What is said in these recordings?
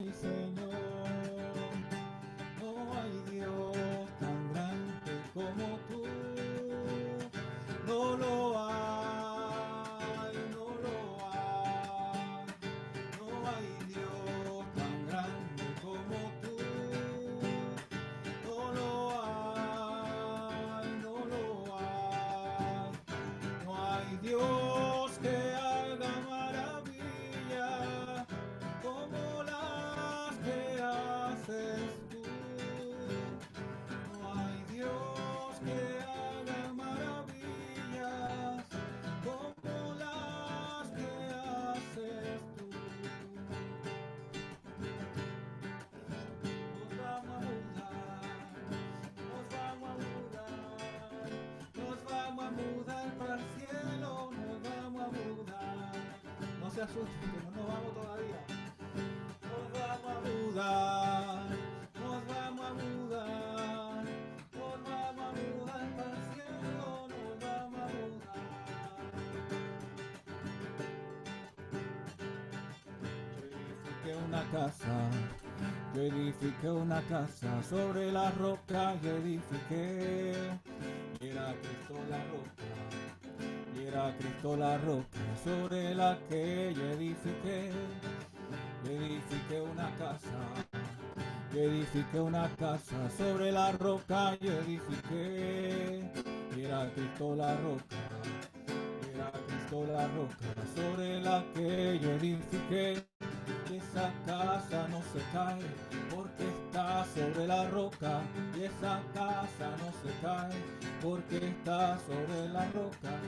Mi Señor, no hay Dios tan grande como tú, no lo hay, no lo hay, no hay Dios tan grande como tú, no lo hay, no lo hay, no hay Dios que haga maravilla como las que haces tú. No hay Dios que haga maravillas como las que haces tú. Nos vamos a mudar, nos vamos a mudar, nos vamos a mudar para el cielo, nos vamos a mudar. No se asusten que no nos vamos todavía. Nos vamos a mudar, nos vamos a mudar, nos vamos a mudar para el cielo, nos vamos a mudar. Yo edifiqué una casa sobre la roca, yo edifiqué, y era Cristo la roca, y era Cristo la roca sobre la que yo edifiqué. Yo edifiqué una casa, yo edifiqué una casa sobre la roca, yo edifiqué, y era Cristo la roca, y era Cristo la roca sobre la que yo edifiqué. Y esa casa no se cae porque está sobre la roca, y esa casa no se cae porque está sobre la roca.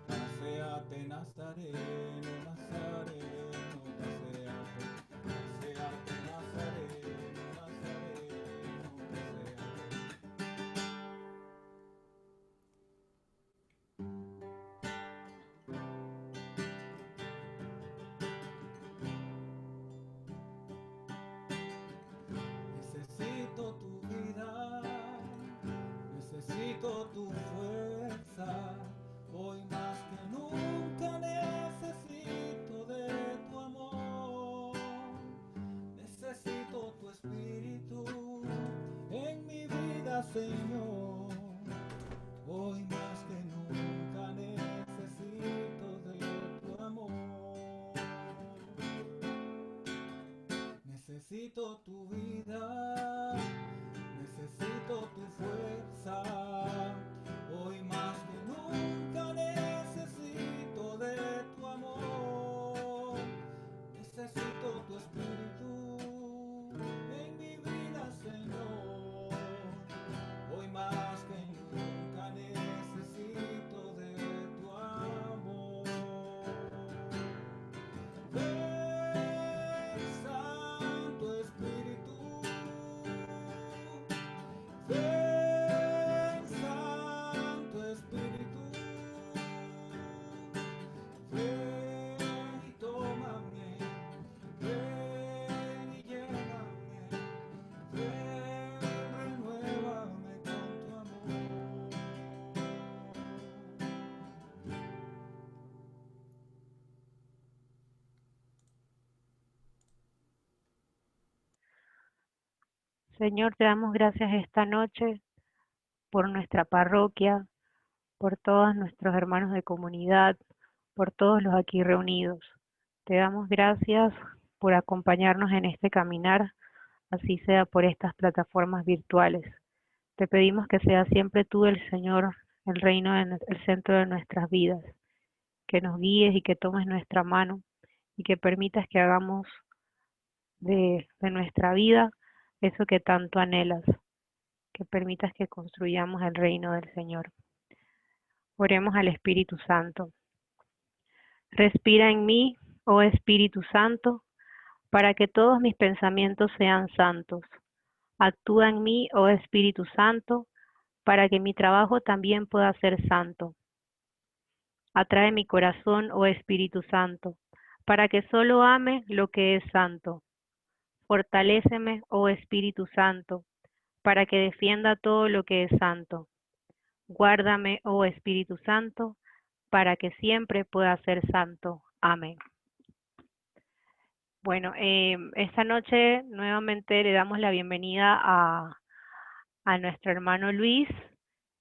Paséate Nazareno, Nazareno, paséate, paséate Nazareno, Nazareno, paséate. Necesito tu vida, necesito tu fuerza, hoy más que nunca necesito de tu amor, necesito tu espíritu en mi vida, Señor, hoy más que nunca necesito de tu amor. Necesito tu vida, necesito tu fuerza, hoy más que nunca necesito de tu amor, necesito tu espíritu en mi vida, Señor, hoy más que nunca necesito de tu amor. Ven, Santo Espíritu, ven, Santo Espíritu, ven y tómame, ven y lléname, ven, renuévame con tu amor. Señor, te damos gracias esta noche por nuestra parroquia, por todos nuestros hermanos de comunidad, por todos los aquí reunidos. Te damos gracias por acompañarnos en este caminar, así sea por estas plataformas virtuales. Te pedimos que sea siempre tú el Señor, el reino, el centro de nuestras vidas, que nos guíes y que tomes nuestra mano y que permitas que hagamos de nuestra vida eso que tanto anhelas, que permitas que construyamos el reino del Señor. Oremos al Espíritu Santo. Respira en mí, oh Espíritu Santo, para que todos mis pensamientos sean santos. Actúa en mí, oh Espíritu Santo, para que mi trabajo también pueda ser santo. Atrae mi corazón, oh Espíritu Santo, para que solo ame lo que es santo. Fortaléceme, oh Espíritu Santo, para que defienda todo lo que es santo. Guárdame, oh Espíritu Santo, para que siempre pueda ser santo. Amén. Bueno, esta noche nuevamente le damos la bienvenida a nuestro hermano Luis,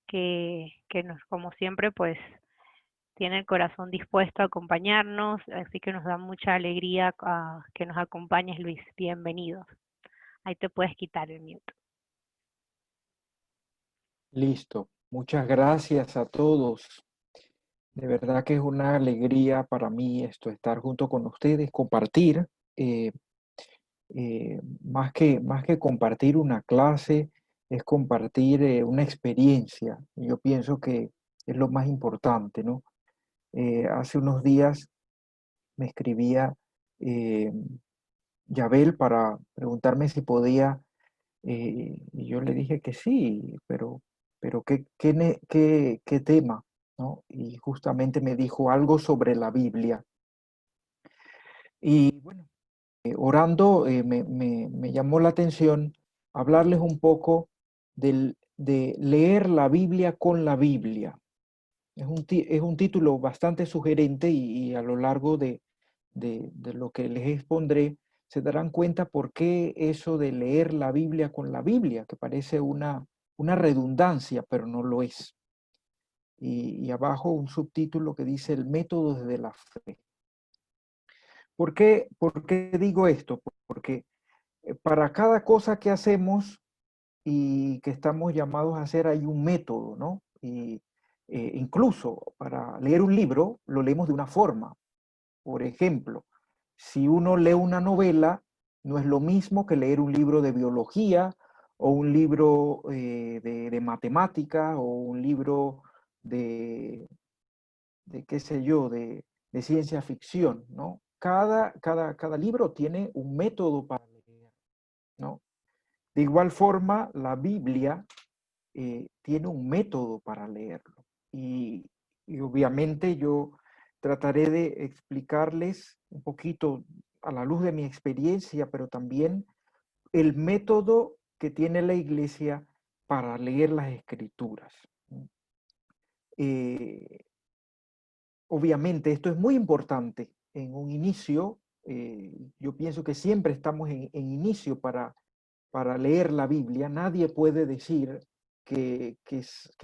que nos, como siempre, pues tiene el corazón dispuesto a acompañarnos, así que nos da mucha alegría que nos acompañes, Luis. Bienvenido. Ahí te puedes quitar el mute. Listo. Muchas gracias a todos. De verdad que es una alegría para mí esto, estar junto con ustedes, compartir, eh, más que compartir una clase, es compartir una experiencia. Yo pienso que es lo más importante, ¿no? Hace unos días me escribía eh, Yabel para preguntarme si podía, y yo le dije que sí, pero ¿qué tema? ¿No? Y justamente me dijo algo sobre la Biblia. Y bueno, orando me llamó la atención hablarles un poco de leer la Biblia con la Biblia. Es un título bastante sugerente y a lo largo de lo que les expondré, se darán cuenta por qué eso de leer la Biblia con la Biblia, que parece una redundancia, pero no lo es. Y abajo un subtítulo que dice el método de la fe. Por qué digo esto? Porque para cada cosa que hacemos y que estamos llamados a hacer hay un método, ¿no? Y incluso para leer un libro lo leemos de una forma. Por ejemplo, si uno lee una novela, no es lo mismo que leer un libro de biología o un libro de matemática o un libro de, qué sé yo, de ciencia ficción, ¿no? Cada libro tiene un método para leer, ¿no? De igual forma, la Biblia tiene un método para leerlo. Y obviamente yo trataré de explicarles un poquito a la luz de mi experiencia, pero también el método que tiene la iglesia para leer las escrituras. Eh, Obviamente esto es muy importante en un inicio. Yo pienso que siempre estamos en inicio para leer la Biblia. Nadie puede decir que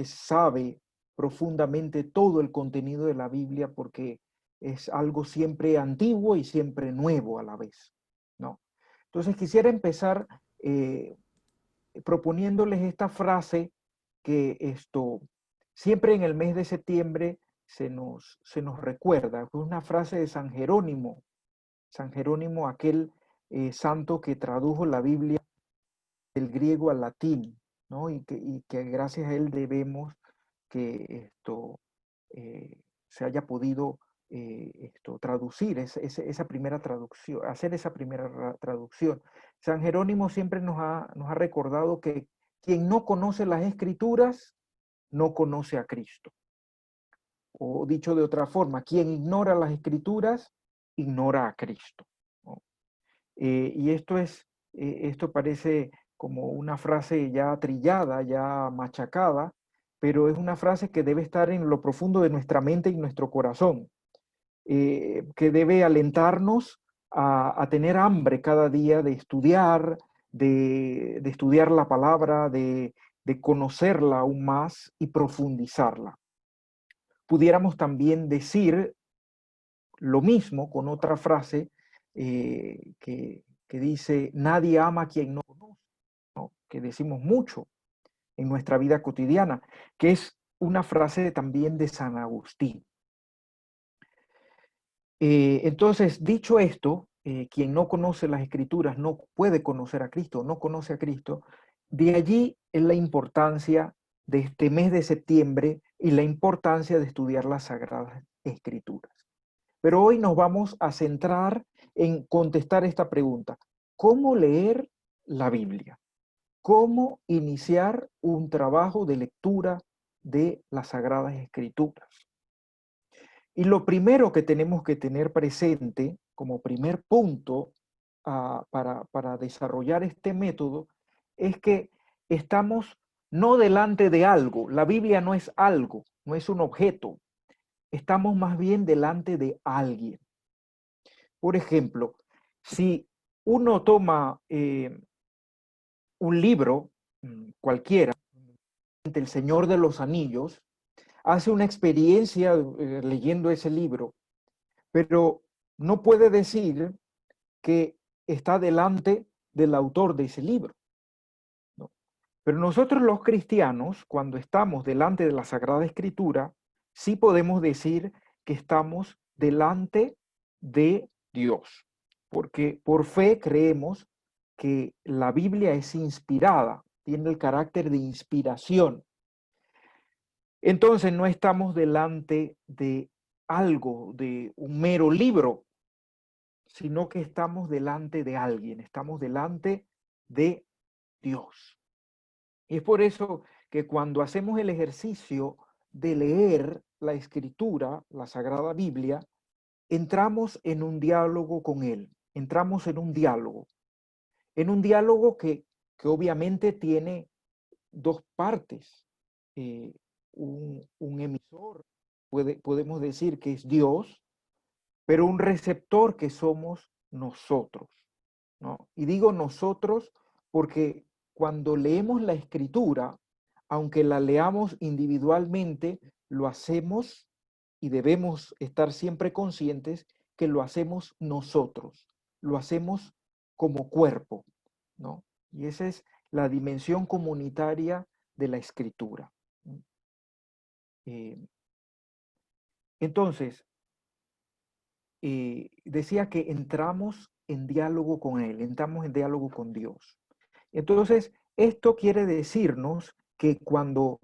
sabe profundamente todo el contenido de la Biblia porque es algo siempre antiguo y siempre nuevo a la vez, ¿no? Entonces quisiera empezar eh, proponiéndoles esta frase que siempre en el mes de septiembre se nos recuerda. Es una frase de San Jerónimo, aquel santo que tradujo la Biblia del griego al latín, ¿no? Y que gracias a él debemos que se haya podido traducir esa primera traducción, hacer esa primera traducción. San Jerónimo siempre nos ha recordado que quien no conoce las escrituras no conoce a Cristo. O dicho de otra forma, quien ignora las escrituras ignora a Cristo, ¿no? Y esto parece como una frase ya trillada, ya machacada, pero es una frase que debe estar en lo profundo de nuestra mente y nuestro corazón, que debe alentarnos a tener hambre cada día de estudiar, de estudiar la palabra, de conocerla aún más y profundizarla. Pudiéramos también decir lo mismo con otra frase que dice, nadie ama a quien no conoce, ¿no? Que decimos mucho en nuestra vida cotidiana, que es una frase también de San Agustín. Entonces, dicho esto, quien no conoce las escrituras no puede conocer a Cristo, no conoce a Cristo. De allí es la importancia de este mes de septiembre y la importancia de estudiar las Sagradas Escrituras. Pero hoy nos vamos a centrar en contestar esta pregunta. ¿Cómo leer la Biblia? ¿Cómo iniciar un trabajo de lectura de las Sagradas Escrituras? Y lo primero que tenemos que tener presente como primer punto para desarrollar este método es que estamos no delante de algo. La Biblia no es algo, no es un objeto. Estamos más bien delante de alguien. Por ejemplo, Si uno toma un libro, cualquiera, El Señor de los Anillos, hace una experiencia leyendo ese libro, pero no puede decir que está delante del autor de ese libro, ¿no? Pero nosotros los cristianos, cuando estamos delante de la Sagrada Escritura, sí podemos decir que estamos delante de Dios, porque por fe creemos que la Biblia es inspirada, tiene el carácter de inspiración. Entonces no estamos delante de algo, de un mero libro, sino que estamos delante de alguien, estamos delante de Dios. Y es por eso que cuando hacemos el ejercicio de leer la Escritura, la Sagrada Biblia, entramos en un diálogo con Él, entramos en un diálogo que obviamente tiene dos partes. Un emisor, podemos decir que es Dios, pero un receptor que somos nosotros, ¿no? Y digo nosotros porque cuando leemos la Escritura, aunque la leamos individualmente, lo hacemos y debemos estar siempre conscientes que lo hacemos nosotros, lo hacemos como cuerpo, ¿no? Y esa es la dimensión comunitaria de la Escritura. Eh, entonces, decía que entramos en diálogo con Él, entramos en diálogo con Dios. Entonces, esto quiere decirnos que cuando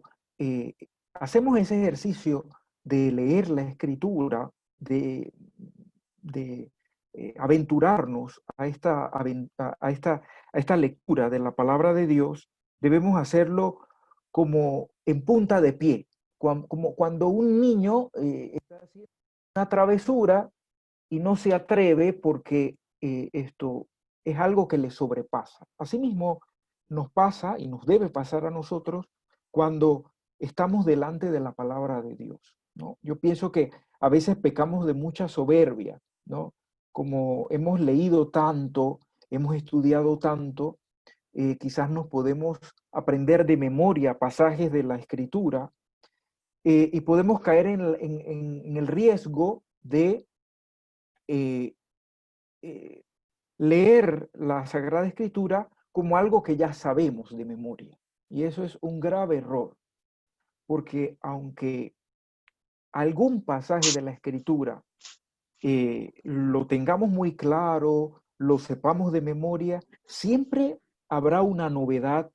hacemos ese ejercicio de leer la Escritura, de aventurarnos a esta lectura de la palabra de Dios, debemos hacerlo como en punta de pie, como cuando un niño está haciendo una travesura y no se atreve porque esto es algo que le sobrepasa. Asimismo, nos pasa y nos debe pasar a nosotros cuando estamos delante de la palabra de Dios, ¿no? Yo pienso que a veces pecamos de mucha soberbia, ¿no? Como hemos leído tanto, hemos estudiado tanto, quizás nos podemos aprender de memoria pasajes de la Escritura y podemos caer en el riesgo de eh, eh, leer la Sagrada Escritura como algo que ya sabemos de memoria. Y eso es un grave error, porque aunque algún pasaje de la Escritura lo tengamos muy claro, lo sepamos de memoria, siempre habrá una novedad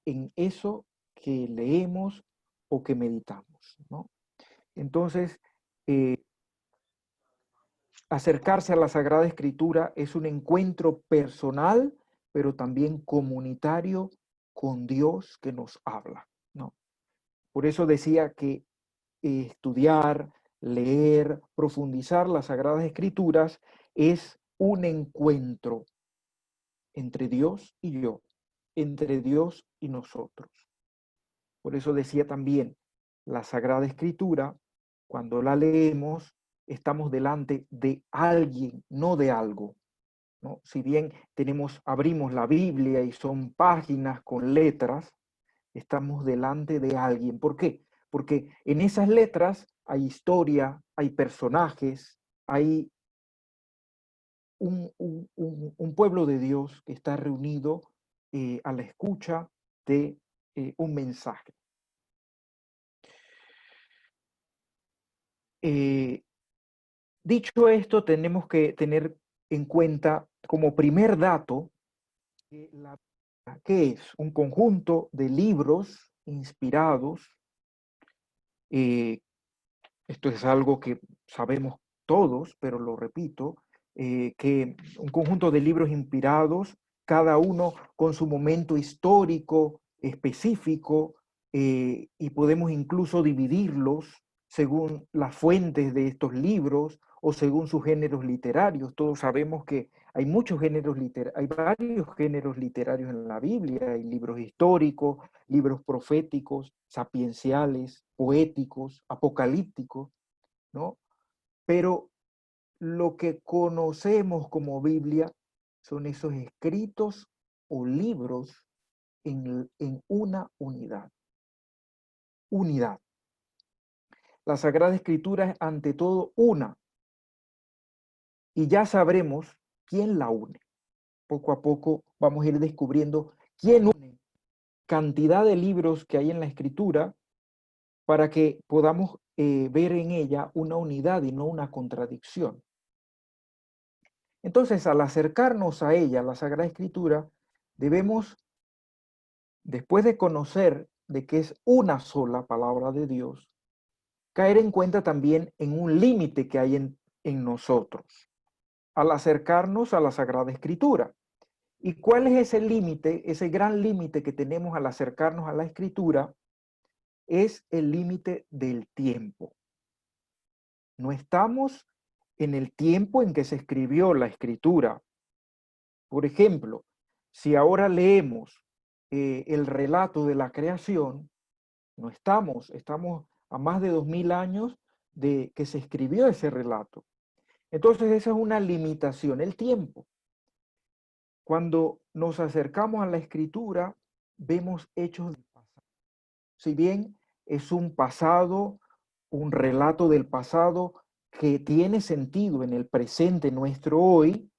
en eso que leemos o que meditamos, ¿no? Entonces, acercarse a la Sagrada Escritura es un encuentro personal, pero también comunitario con Dios que nos habla, ¿no? Por eso decía que estudiar, leer, profundizar las Sagradas Escrituras es un encuentro entre Dios y yo, entre Dios y nosotros. Por eso decía también, la Sagrada Escritura, cuando la leemos, estamos delante de alguien, no de algo, ¿no? Si bien abrimos la Biblia y son páginas con letras, estamos delante de alguien. ¿Por qué? Porque en esas letras hay historia, hay personajes, hay un pueblo de Dios que está reunido a la escucha de un mensaje. Dicho esto, tenemos que tener en cuenta como primer dato que la Biblia, ¿qué es? Un conjunto de libros inspirados. Esto es algo que sabemos todos, pero lo repito, que un conjunto de libros inspirados, cada uno con su momento histórico específico, y podemos incluso dividirlos según las fuentes de estos libros o según sus géneros literarios. Todos sabemos que hay muchos géneros literarios, hay varios géneros literarios en la Biblia, hay libros históricos, libros proféticos, sapienciales, poéticos, apocalípticos, ¿no? Pero lo que conocemos como Biblia son esos escritos o libros en una unidad. Unidad. La Sagrada Escritura es ante todo una, y ya sabremos quién la une. Poco a poco vamos a ir descubriendo quién une cantidad de libros que hay en la Escritura para que podamos ver en ella una unidad y no una contradicción. Entonces, al acercarnos a ella, la Sagrada Escritura, debemos, después de conocer de que es una sola palabra de Dios, caer en cuenta también en un límite que hay en nosotros al acercarnos a la Sagrada Escritura. ¿Y cuál es ese límite, ese gran límite que tenemos al acercarnos a la Escritura? Es el límite del tiempo. No estamos en el tiempo en que se escribió la Escritura. Por ejemplo, si ahora leemos el relato de la creación, no estamos a más de 2000 años de que se escribió ese relato. Entonces esa es una limitación, el tiempo. Cuando nos acercamos a la Escritura, vemos hechos del pasado. Si bien es un pasado, un relato del pasado que tiene sentido en el presente nuestro hoy,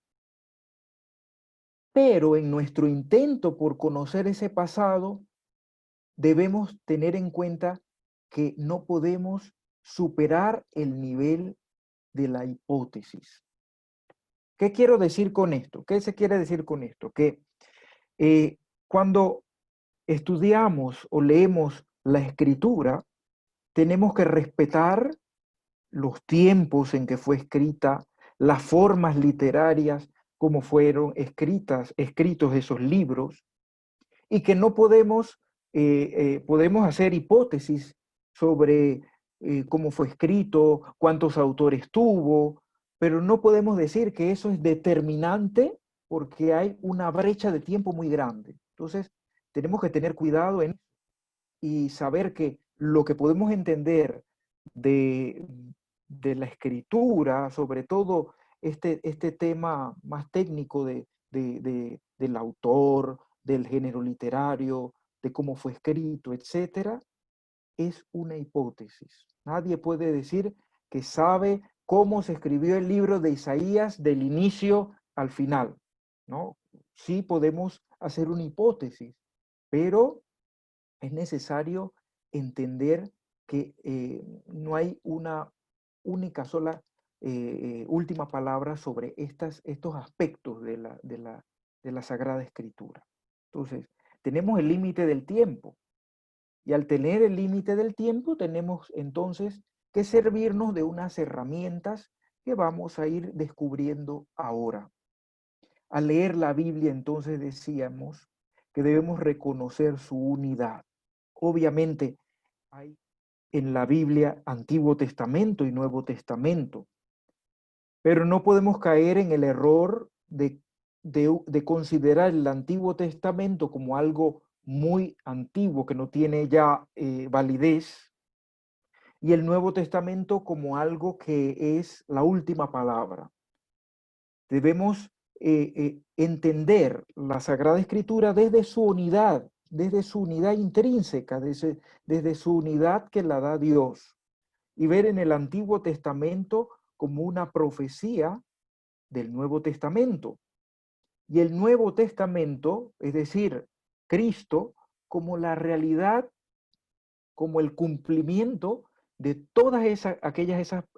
pero en nuestro intento por conocer ese pasado, debemos tener en cuenta que no podemos superar el nivel de la hipótesis. ¿Qué quiero decir con esto? ¿Qué se quiere decir con esto? Que cuando estudiamos o leemos la Escritura, tenemos que respetar los tiempos en que fue escrita, las formas literarias, como fueron escritos esos libros, y que no podemos hacer hipótesis sobre cómo fue escrito, cuántos autores tuvo, pero no podemos decir que eso es determinante porque hay una brecha de tiempo muy grande. Entonces, tenemos que tener cuidado y saber que lo que podemos entender de, de la escritura, sobre todo este tema más técnico del autor, del género literario, de cómo fue escrito, etcétera, es una hipótesis. Nadie puede decir que sabe cómo se escribió el libro de Isaías del inicio al final, ¿no? Sí podemos hacer una hipótesis, pero es necesario entender que no hay una única sola última palabra sobre estos aspectos de la Sagrada Escritura. Entonces, tenemos el límite del tiempo, y al tener el límite del tiempo tenemos entonces que servirnos de unas herramientas que vamos a ir descubriendo ahora. Al leer la Biblia entonces decíamos que debemos reconocer su unidad. Obviamente hay en la Biblia Antiguo Testamento y Nuevo Testamento, pero no podemos caer en el error de considerar el Antiguo Testamento como algo muy antiguo que no tiene ya validez, y el Nuevo Testamento como algo que es la última palabra. Debemos entender la Sagrada Escritura desde su unidad intrínseca, desde su unidad que la da Dios, y ver en el Antiguo Testamento como una profecía del Nuevo Testamento, y el Nuevo Testamento, es decir, Cristo, como la realidad, como el cumplimiento de todas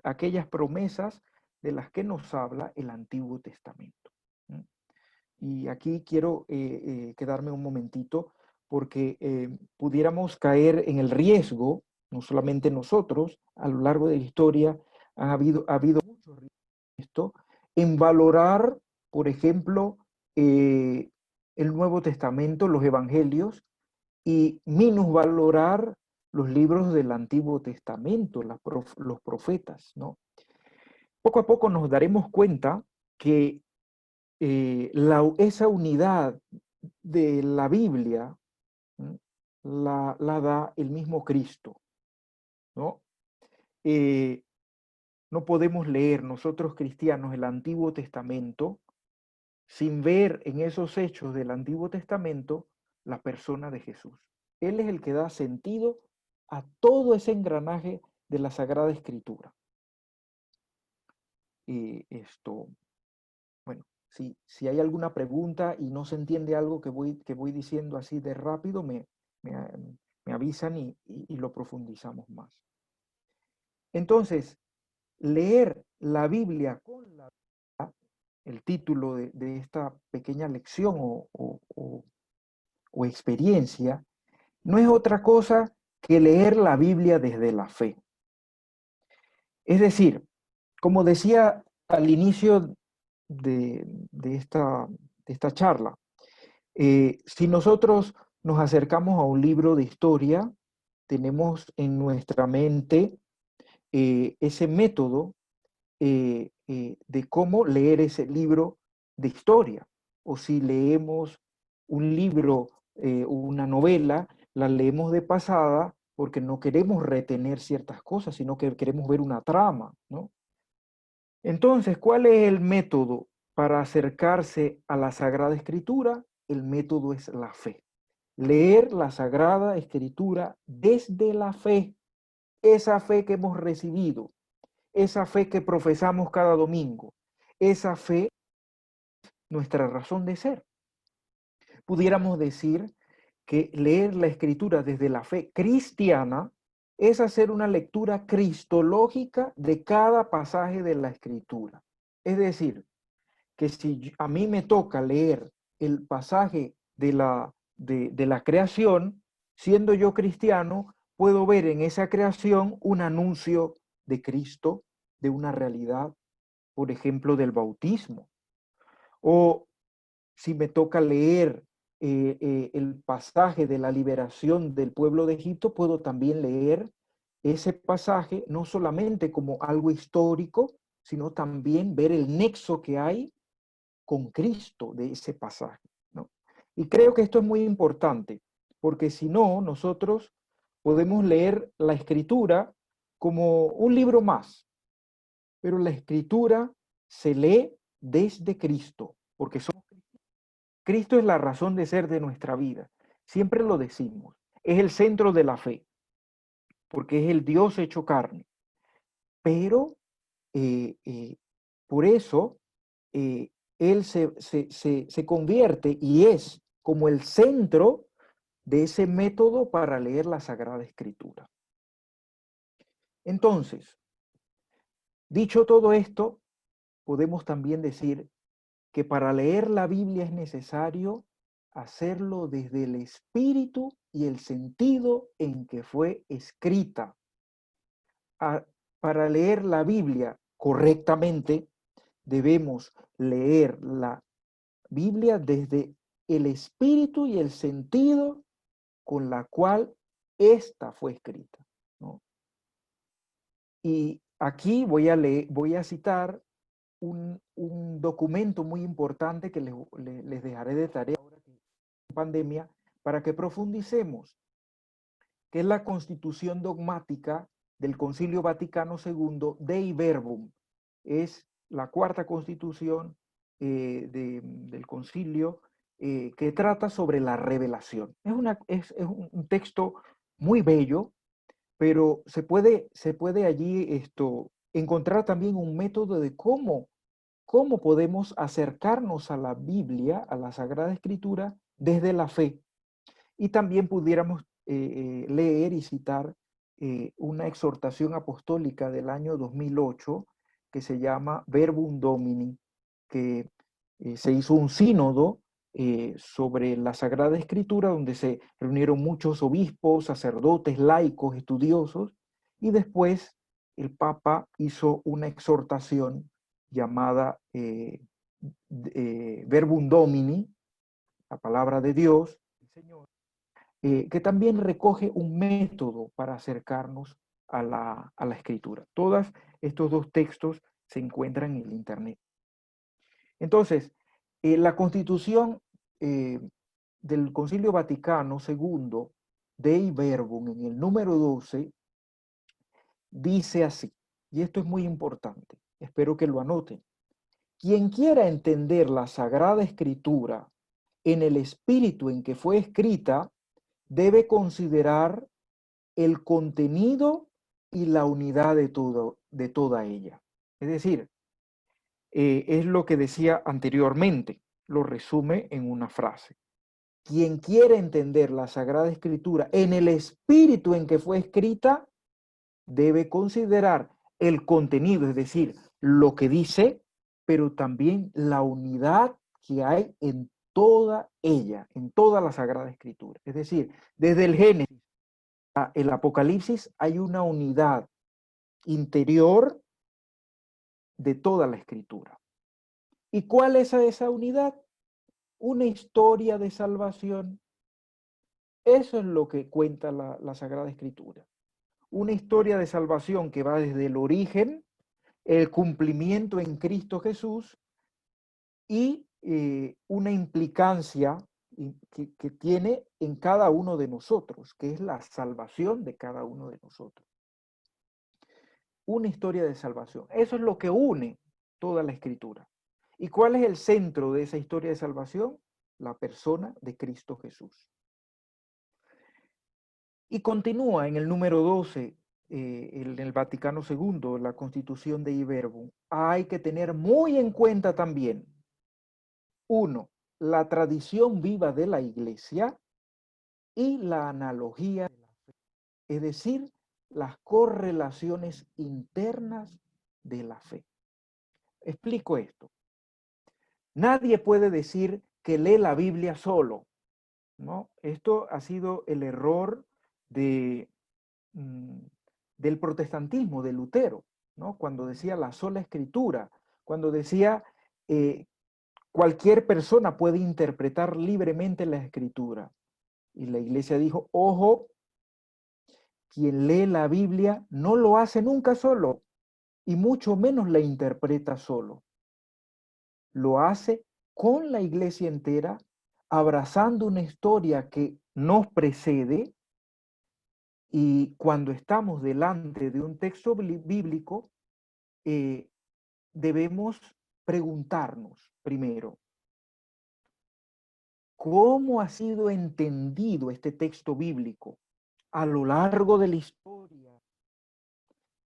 aquellas promesas de las que nos habla el Antiguo Testamento. Y aquí quiero quedarme un momentito porque pudiéramos caer en el riesgo, no solamente nosotros, a lo largo de la historia ha habido muchos riesgos en valorar, por ejemplo, el Nuevo Testamento, los Evangelios, y minusvalorar los libros del Antiguo Testamento, los profetas, ¿no? Poco a poco nos daremos cuenta que esa unidad de la Biblia la da el mismo Cristo, ¿no? No podemos leer nosotros cristianos el Antiguo Testamento sin ver en esos hechos del Antiguo Testamento la persona de Jesús. Él es el que da sentido a todo ese engranaje de la Sagrada Escritura. Y bueno, si hay alguna pregunta y no se entiende algo que voy diciendo así de rápido, me avisan y lo profundizamos más. Entonces, leer la Biblia con la verdad, el título de esta pequeña lección o experiencia, no es otra cosa que leer la Biblia desde la fe. Es decir, como decía al inicio de esta charla, si nosotros nos acercamos a un libro de historia, tenemos en nuestra mente ese método de cómo leer ese libro de historia. O si leemos un libro, una novela, la leemos de pasada porque no queremos retener ciertas cosas, sino que queremos ver una trama, ¿no? Entonces, ¿cuál es el método para acercarse a la Sagrada Escritura? El método es la fe. Leer la Sagrada Escritura desde la fe, esa fe que hemos recibido, esa fe que profesamos cada domingo, esa fe, nuestra razón de ser. Pudiéramos decir que leer la Escritura desde la fe cristiana es hacer una lectura cristológica de cada pasaje de la Escritura. Es decir, que si a mí me toca leer el pasaje de la creación, siendo yo cristiano, puedo ver en esa creación un anuncio de Cristo, de una realidad, por ejemplo, del bautismo. O si me toca leer el pasaje de la liberación del pueblo de Egipto, puedo también leer ese pasaje no solamente como algo histórico, sino también ver el nexo que hay con Cristo de ese pasaje, ¿no? Y creo que esto es muy importante, porque si no, nosotros podemos leer la Escritura como un libro más, pero la Escritura se lee desde Cristo, porque Cristo es la razón de ser de nuestra vida. Siempre lo decimos, es el centro de la fe, porque es el Dios hecho carne. Pero por eso Él se convierte y es como el centro de ese método para leer la Sagrada Escritura. Entonces, dicho todo esto, podemos también decir que para leer la Biblia es necesario hacerlo desde el espíritu y el sentido en que fue escrita. Para leer la Biblia correctamente, debemos leer la Biblia desde el espíritu y el sentido con la cual ésta fue escrita, ¿no? Y aquí voy a citar un documento muy importante que les dejaré de tarea ahora que en pandemia para que profundicemos, que es la Constitución Dogmática del Concilio Vaticano II, Dei Verbum. Es la cuarta constitución del concilio que trata sobre la revelación. Es un texto muy bello, pero se puede allí encontrar también un método de cómo podemos acercarnos a la Biblia, a la Sagrada Escritura, desde la fe. Y también pudiéramos leer y citar una exhortación apostólica del año 2008 que se llama Verbum Domini, que se hizo un sínodo sobre la Sagrada Escritura, donde se reunieron muchos obispos, sacerdotes, laicos, estudiosos, y después el Papa hizo una exhortación llamada Verbum Domini, la palabra de Dios, el Señor, que también recoge un método para acercarnos a la escritura. Todos estos dos textos se encuentran en el Internet. Entonces, la Constitución del Concilio Vaticano II, Dei Verbum, en el número 12, dice así, y esto es muy importante, espero que lo anoten. Quien quiera entender la Sagrada Escritura en el espíritu en que fue escrita, debe considerar el contenido y la unidad de toda ella. Es decir, es lo que decía anteriormente, lo resume en una frase. Quien quiere entender la Sagrada Escritura en el espíritu en que fue escrita, debe considerar el contenido, es decir, lo que dice, pero también la unidad que hay en toda ella, en toda la Sagrada Escritura. Es decir, desde el Génesis a el Apocalipsis hay una unidad interior de toda la Escritura. ¿Y cuál es esa unidad? Una historia de salvación. Eso es lo que cuenta la Sagrada Escritura. Una historia de salvación que va desde el origen, el cumplimiento en Cristo Jesús y una implicancia que tiene en cada uno de nosotros, que es la salvación de cada uno de nosotros. Una historia de salvación. Eso es lo que une toda la Escritura. ¿Y cuál es el centro de esa historia de salvación? La persona de Cristo Jesús. Y continúa en el número 12, en el Vaticano II, la Constitución de Iberbum. Hay que tener muy en cuenta también, uno, la tradición viva de la Iglesia y la analogía, es decir, las correlaciones internas de la fe. Explico esto. Nadie puede decir que lee la Biblia solo, ¿no? Esto ha sido el error del protestantismo, de Lutero, ¿no? Cuando decía la sola escritura, cuando decía cualquier persona puede interpretar libremente la escritura. Y la iglesia dijo, ojo, quien lee la Biblia no lo hace nunca solo, y mucho menos la interpreta solo. Lo hace con la iglesia entera, abrazando una historia que nos precede, y cuando estamos delante de un texto bíblico, debemos preguntarnos primero, ¿cómo ha sido entendido este texto bíblico a lo largo de la historia?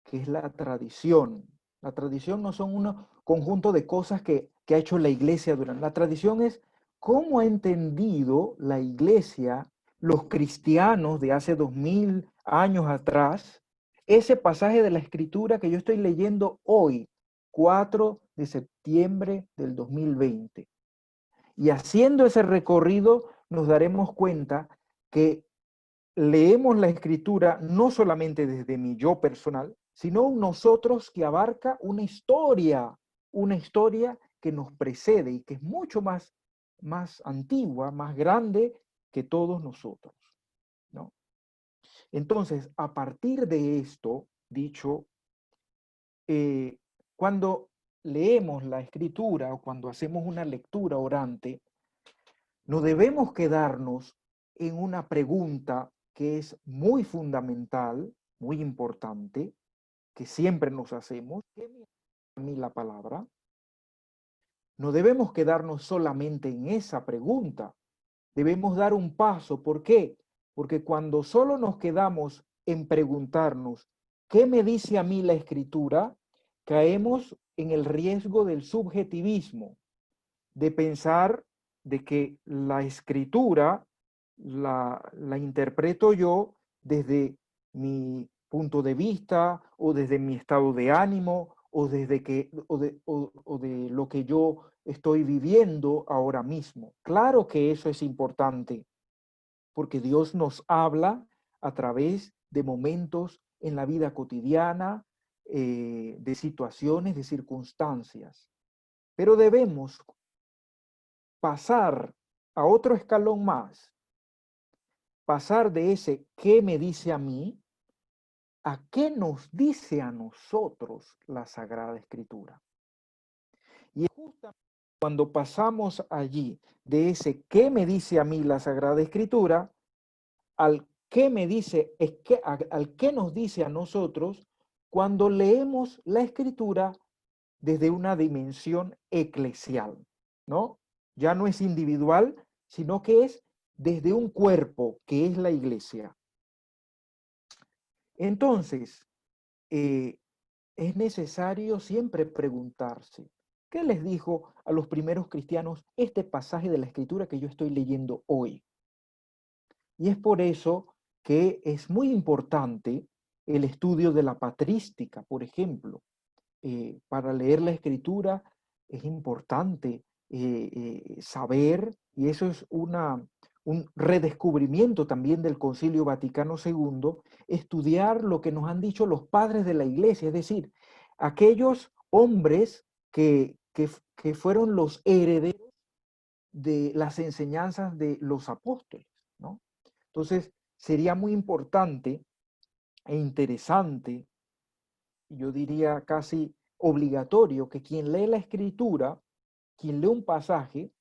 Que es la tradición. La tradición no son un conjunto de cosas que ha hecho la iglesia durante. La tradición es cómo ha entendido la iglesia, los cristianos de hace 2000 años atrás, ese pasaje de la escritura que yo estoy leyendo hoy, 4 de septiembre del 2020. Y haciendo ese recorrido nos daremos cuenta que leemos la escritura no solamente desde mi yo personal, sino nosotros que abarca una historia que nos precede y que es mucho más antigua, más grande que todos nosotros, ¿no? Entonces, a partir de esto, dicho, cuando leemos la escritura o cuando hacemos una lectura orante, no debemos quedarnos en una pregunta que es muy fundamental, muy importante, que siempre nos hacemos. ¿Qué me dice a mí la palabra? No debemos quedarnos solamente en esa pregunta. Debemos dar un paso. ¿Por qué? Porque cuando solo nos quedamos en preguntarnos, ¿qué me dice a mí la escritura? Caemos en el riesgo del subjetivismo, de pensar de que la escritura la interpreto yo desde mi punto de vista o desde mi estado de ánimo o desde de lo que yo estoy viviendo ahora mismo. Claro que eso es importante, porque Dios nos habla a través de momentos en la vida cotidiana, de situaciones, de circunstancias. Pero debemos pasar a otro escalón más, pasar de ese ¿qué me dice a mí? A qué nos dice a nosotros la Sagrada Escritura. Y es justamente cuando pasamos allí de ese ¿qué me dice a mí la Sagrada Escritura? Al qué me dice, al qué nos dice a nosotros, cuando leemos la Escritura desde una dimensión eclesial, ¿no? Ya no es individual, sino que es desde un cuerpo, que es la iglesia. Entonces, es necesario siempre preguntarse, ¿qué les dijo a los primeros cristianos este pasaje de la Escritura que yo estoy leyendo hoy? Y es por eso que es muy importante el estudio de la patrística, por ejemplo. Para leer la Escritura es importante saber, y eso es un redescubrimiento también del Concilio Vaticano II, estudiar lo que nos han dicho los padres de la Iglesia, es decir, aquellos hombres que fueron los herederos de las enseñanzas de los apóstoles, ¿no? Entonces, sería muy importante e interesante, yo diría casi obligatorio, que quien lee la Escritura, quien lee un pasaje,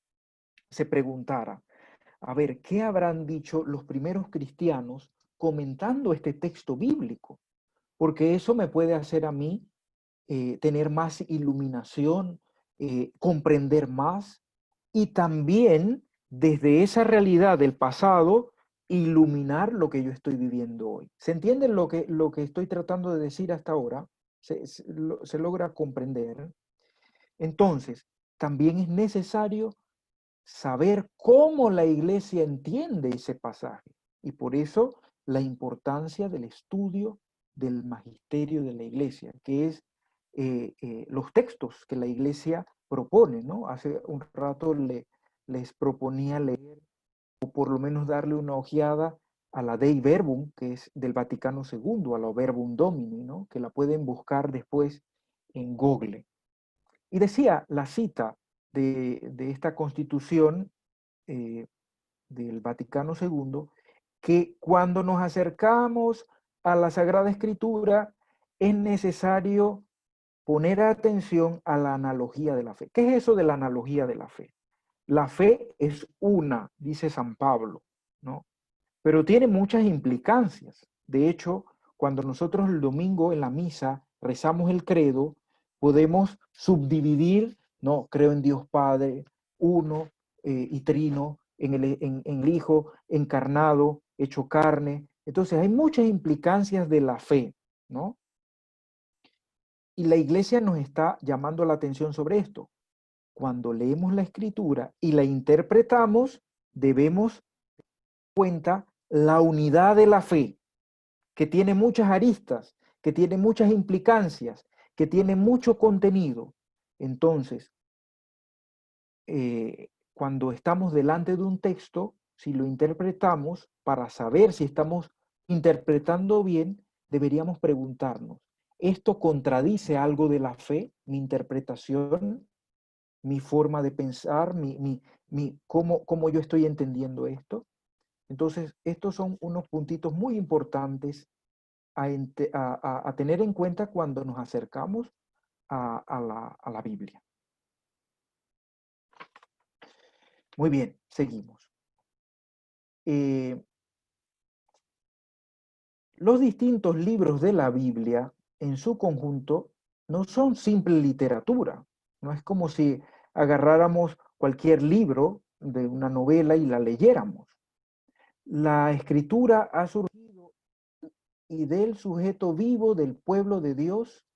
se preguntara, a ver, ¿qué habrán dicho los primeros cristianos comentando este texto bíblico? Porque eso me puede hacer a mí tener más iluminación, comprender más y también desde esa realidad del pasado iluminar lo que yo estoy viviendo hoy. ¿Se entiende lo que estoy tratando de decir hasta ahora? Se logra comprender. Entonces, también es necesario saber cómo la iglesia entiende ese pasaje. Y por eso la importancia del estudio del magisterio de la iglesia, que es los textos que la iglesia propone, ¿no? Hace un rato les proponía leer, o por lo menos darle una ojeada a la Dei Verbum, que es del Vaticano II, a la Verbum Domini, ¿no? Que la pueden buscar después en Google. Y decía la cita de esta constitución del Vaticano II, que cuando nos acercamos a la Sagrada Escritura es necesario poner atención a la analogía de la fe. ¿Qué es eso de la analogía de la fe? La fe es una, dice San Pablo, ¿no? Pero tiene muchas implicancias. De hecho, cuando nosotros el domingo en la misa rezamos el credo, podemos subdividir, no, creo en Dios Padre, uno y trino, en el Hijo encarnado, hecho carne. Entonces hay muchas implicancias de la fe, ¿no? Y la iglesia nos está llamando la atención sobre esto. Cuando leemos la escritura y la interpretamos, debemos dar cuenta la unidad de la fe, que tiene muchas aristas, que tiene muchas implicancias, que tiene mucho contenido. Entonces, cuando estamos delante de un texto, si lo interpretamos, para saber si estamos interpretando bien, deberíamos preguntarnos, ¿esto contradice algo de la fe, mi interpretación, mi forma de pensar, cómo yo estoy entendiendo esto? Entonces, estos son unos puntitos muy importantes a tener en cuenta cuando nos acercamos a la Biblia. Muy bien, seguimos. Los distintos libros de la Biblia en su conjunto no son simple literatura. No es como si agarráramos cualquier libro de una novela y la leyéramos. La escritura ha surgido y del sujeto vivo del pueblo de Dios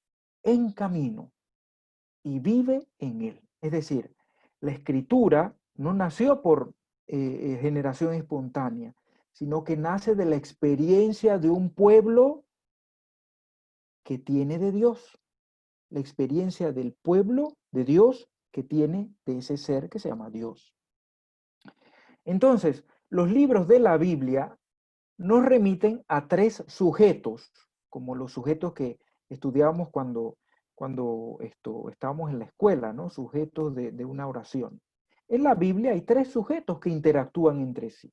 en camino y vive en él. Es decir, la escritura no nació por generación espontánea, sino que nace de la experiencia de un pueblo que tiene de Dios, la experiencia del pueblo de Dios que tiene de ese ser que se llama Dios. Entonces, los libros de la Biblia nos remiten a tres sujetos, como los sujetos que estudiábamos cuando estábamos en la escuela, ¿no? Sujetos de una oración. En la Biblia hay tres sujetos que interactúan entre sí.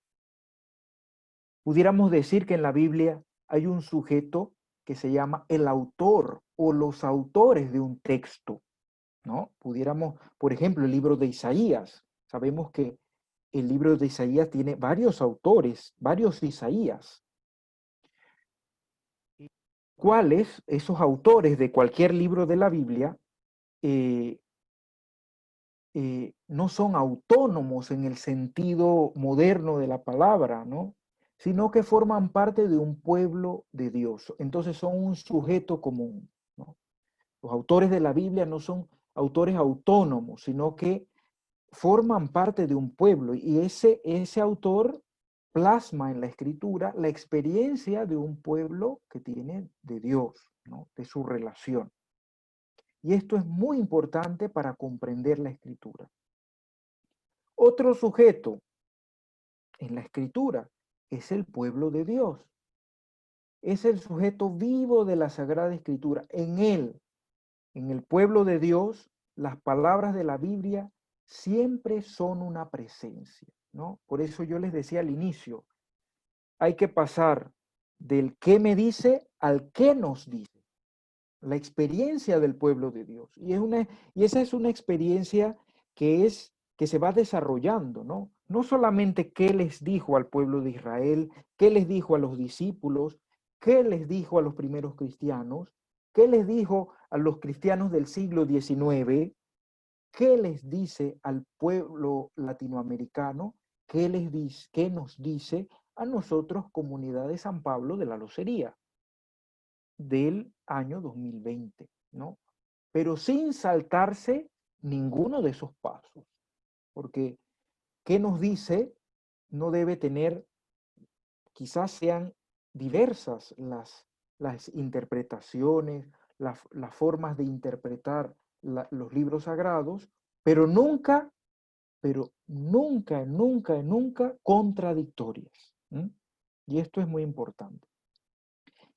Pudiéramos decir que en la Biblia hay un sujeto que se llama el autor o los autores de un texto, ¿no? Pudiéramos, por ejemplo, el libro de Isaías. Sabemos que el libro de Isaías tiene varios autores, varios Isaías. ¿Cuáles esos autores de cualquier libro de la Biblia eh, no son autónomos en el sentido moderno de la palabra, ¿no? Sino que forman parte de un pueblo de Dios. Entonces son un sujeto común, ¿no? Los autores de la Biblia no son autores autónomos, sino que forman parte de un pueblo, y ese autor plasma en la escritura la experiencia de un pueblo que tiene de Dios, ¿no? De su relación. Y esto es muy importante para comprender la escritura. Otro sujeto en la escritura es el pueblo de Dios. Es el sujeto vivo de la Sagrada Escritura. En él, en el pueblo de Dios, las palabras de la Biblia siempre son una presencia, ¿no? Por eso yo les decía al inicio, hay que pasar del qué me dice al qué nos dice. La experiencia del pueblo de Dios. Y esa es una experiencia que se va desarrollando, ¿no? No solamente qué les dijo al pueblo de Israel, qué les dijo a los discípulos, qué les dijo a los primeros cristianos, qué les dijo a los cristianos del siglo XIX, qué les dice al pueblo latinoamericano, qué nos dice a nosotros, comunidad de San Pablo de la Locería del año 2020, ¿no? Pero sin saltarse ninguno de esos pasos, porque ¿qué nos dice? No debe tener, quizás sean diversas las interpretaciones, las formas de interpretar los libros sagrados, pero nunca, nunca contradictorias. ¿Mm? Y esto es muy importante.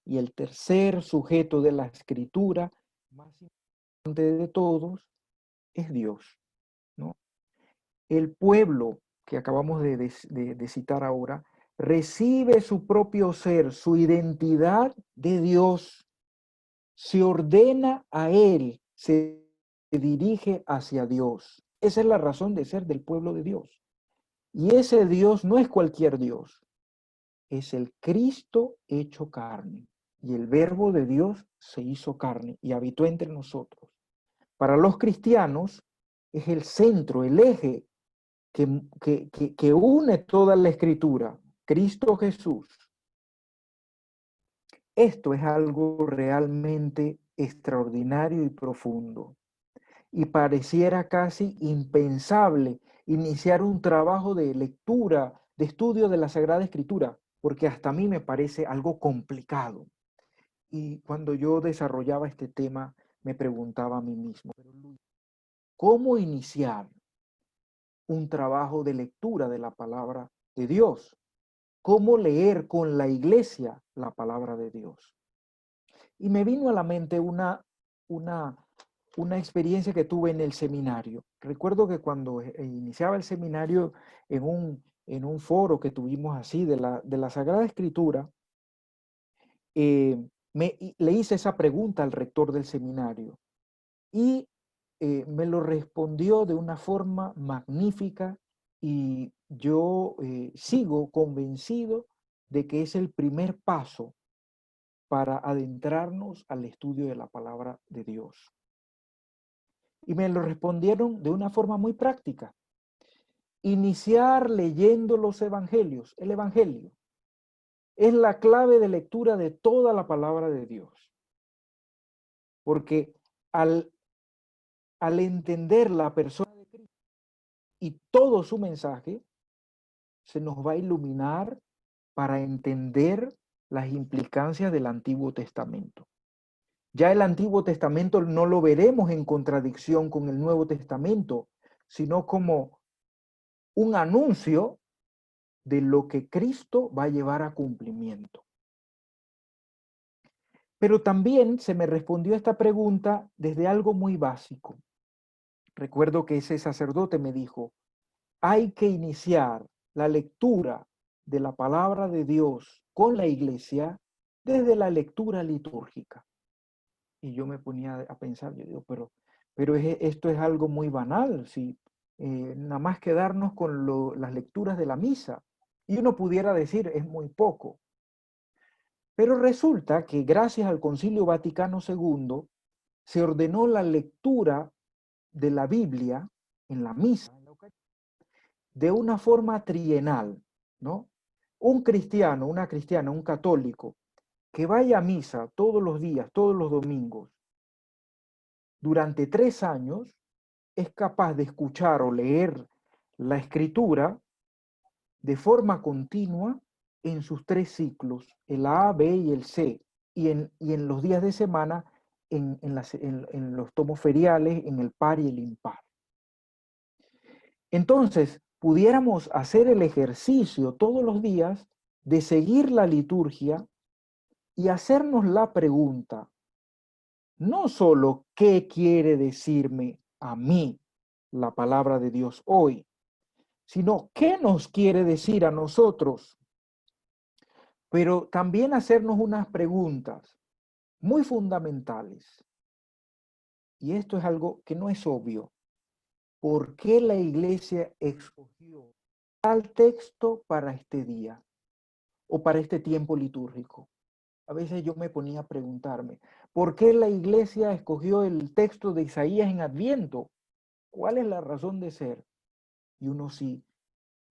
Y el tercer sujeto de la escritura, más importante de todos, es Dios, ¿no? El pueblo que acabamos de citar ahora, recibe su propio ser, su identidad de Dios, se ordena a Él, se dirige hacia Dios. Esa es la razón de ser del pueblo de Dios. Y ese Dios no es cualquier Dios, es el Cristo hecho carne. Y el Verbo de Dios se hizo carne y habitó entre nosotros. Para los cristianos es el centro, el eje que une toda la escritura, Cristo Jesús. Esto es algo realmente extraordinario y profundo. Y pareciera casi impensable iniciar un trabajo de lectura, de estudio de la Sagrada Escritura, porque hasta a mí me parece algo complicado. Y cuando yo desarrollaba este tema, me preguntaba a mí mismo, ¿cómo iniciar un trabajo de lectura de la palabra de Dios? ¿Cómo leer con la iglesia la palabra de Dios? Y me vino a la mente una experiencia que tuve en el seminario. Recuerdo que cuando iniciaba el seminario en un foro que tuvimos así de la Sagrada Escritura, le hice esa pregunta al rector del seminario y me lo respondió de una forma magnífica y yo sigo convencido de que es el primer paso para adentrarnos al estudio de la palabra de Dios. Y me lo respondieron de una forma muy práctica. Iniciar leyendo los evangelios, el evangelio, es la clave de lectura de toda la palabra de Dios. Porque al entender la persona de Cristo y todo su mensaje, se nos va a iluminar para entender las implicancias del Antiguo Testamento. Ya el Antiguo Testamento no lo veremos en contradicción con el Nuevo Testamento, sino como un anuncio de lo que Cristo va a llevar a cumplimiento. Pero también se me respondió esta pregunta desde algo muy básico. Recuerdo que ese sacerdote me dijo, hay que iniciar la lectura de la palabra de Dios con la iglesia desde la lectura litúrgica. Y yo me ponía a pensar, yo digo, pero esto es algo muy banal, ¿sí? Nada más quedarnos con las lecturas de la misa. Y uno pudiera decir, es muy poco. Pero resulta que gracias al Concilio Vaticano II se ordenó la lectura de la Biblia en la misa de una forma trienal, ¿no? Un cristiano, una cristiana, un católico que vaya a misa todos los días, todos los domingos, durante 3 años, es capaz de escuchar o leer la Escritura de forma continua en sus 3 ciclos, el A, B y el C, y en los días de semana en los tomos feriales, en el par y el impar. Entonces, pudiéramos hacer el ejercicio todos los días de seguir la liturgia y hacernos la pregunta, no solo qué quiere decirme a mí la palabra de Dios hoy, sino qué nos quiere decir a nosotros. Pero también hacernos unas preguntas muy fundamentales. Y esto es algo que no es obvio. ¿Por qué la iglesia escogió tal texto para este día o para este tiempo litúrgico? A veces yo me ponía a preguntarme, ¿por qué la iglesia escogió el texto de Isaías en Adviento? ¿Cuál es la razón de ser? Y uno sí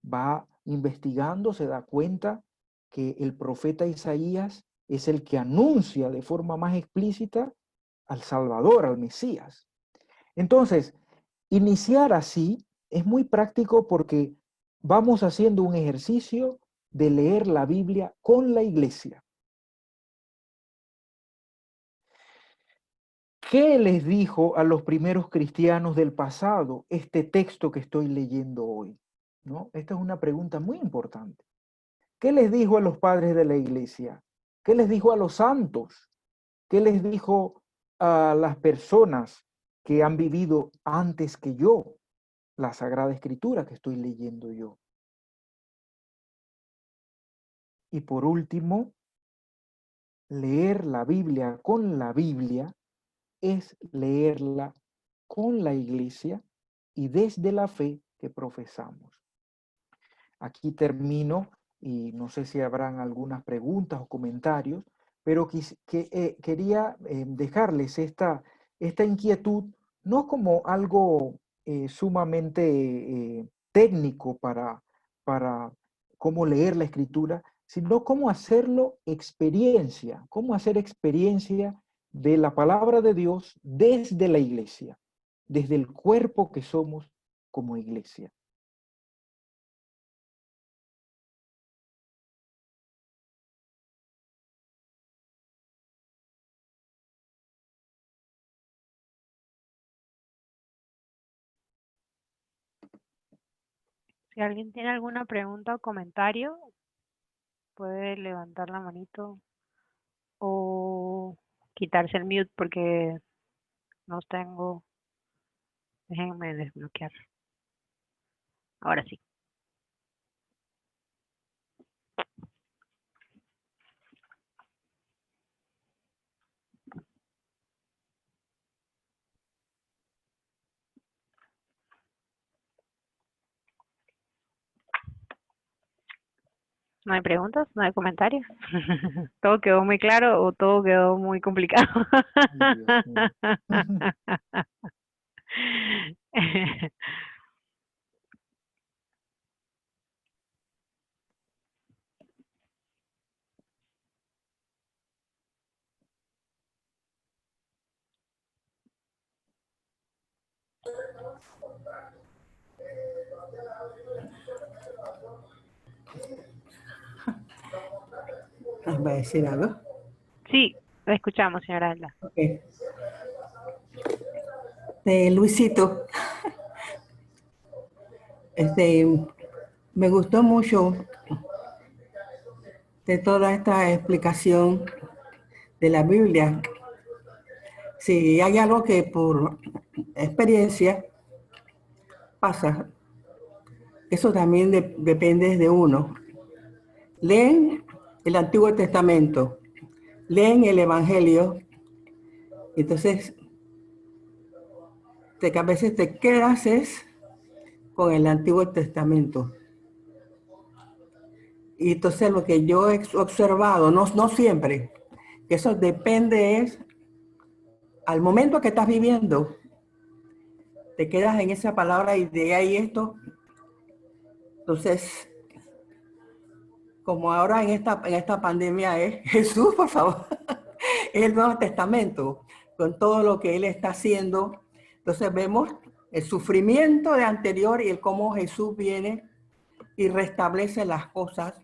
va investigando, se da cuenta que el profeta Isaías es el que anuncia de forma más explícita al Salvador, al Mesías. Entonces, iniciar así es muy práctico porque vamos haciendo un ejercicio de leer la Biblia con la iglesia. ¿Qué les dijo a los primeros cristianos del pasado este texto que estoy leyendo hoy? ¿No? Esta es una pregunta muy importante. ¿Qué les dijo a los padres de la iglesia? ¿Qué les dijo a los santos? ¿Qué les dijo a las personas que han vivido antes que yo la Sagrada Escritura que estoy leyendo yo? Y por último, leer la Biblia con la Biblia es leerla con la iglesia y desde la fe que profesamos. Aquí termino y no sé si habrán algunas preguntas o comentarios, pero quería dejarles esta inquietud, no como algo sumamente técnico para cómo leer la escritura, sino cómo hacerlo experiencia, cómo hacer experiencia de la palabra de Dios desde la iglesia, desde el cuerpo que somos como iglesia. Si alguien tiene alguna pregunta o comentario, puede levantar la manito o quitarse el mute porque no tengo. Déjenme desbloquear. Ahora sí. ¿No hay preguntas? ¿No hay comentarios? ¿Todo quedó muy claro o todo quedó muy complicado? Ay, Dios mío. ¿Va a decir algo? Sí, lo escuchamos, señora Alda. Okay. Luisito, me gustó mucho de toda esta explicación de la Biblia. Si hay algo que por experiencia pasa, eso también depende de uno. Leen el Antiguo Testamento, leen el Evangelio, entonces a veces te quedas con el Antiguo Testamento. Y entonces lo que yo he observado, no siempre, que eso depende al momento que estás viviendo. te quedas en esa palabra y de ahí esto. Entonces, como ahora en esta pandemia es Jesús, por favor, es el Nuevo Testamento, con todo lo que Él está haciendo. Entonces vemos el sufrimiento de anterior y el cómo Jesús viene y restablece las cosas.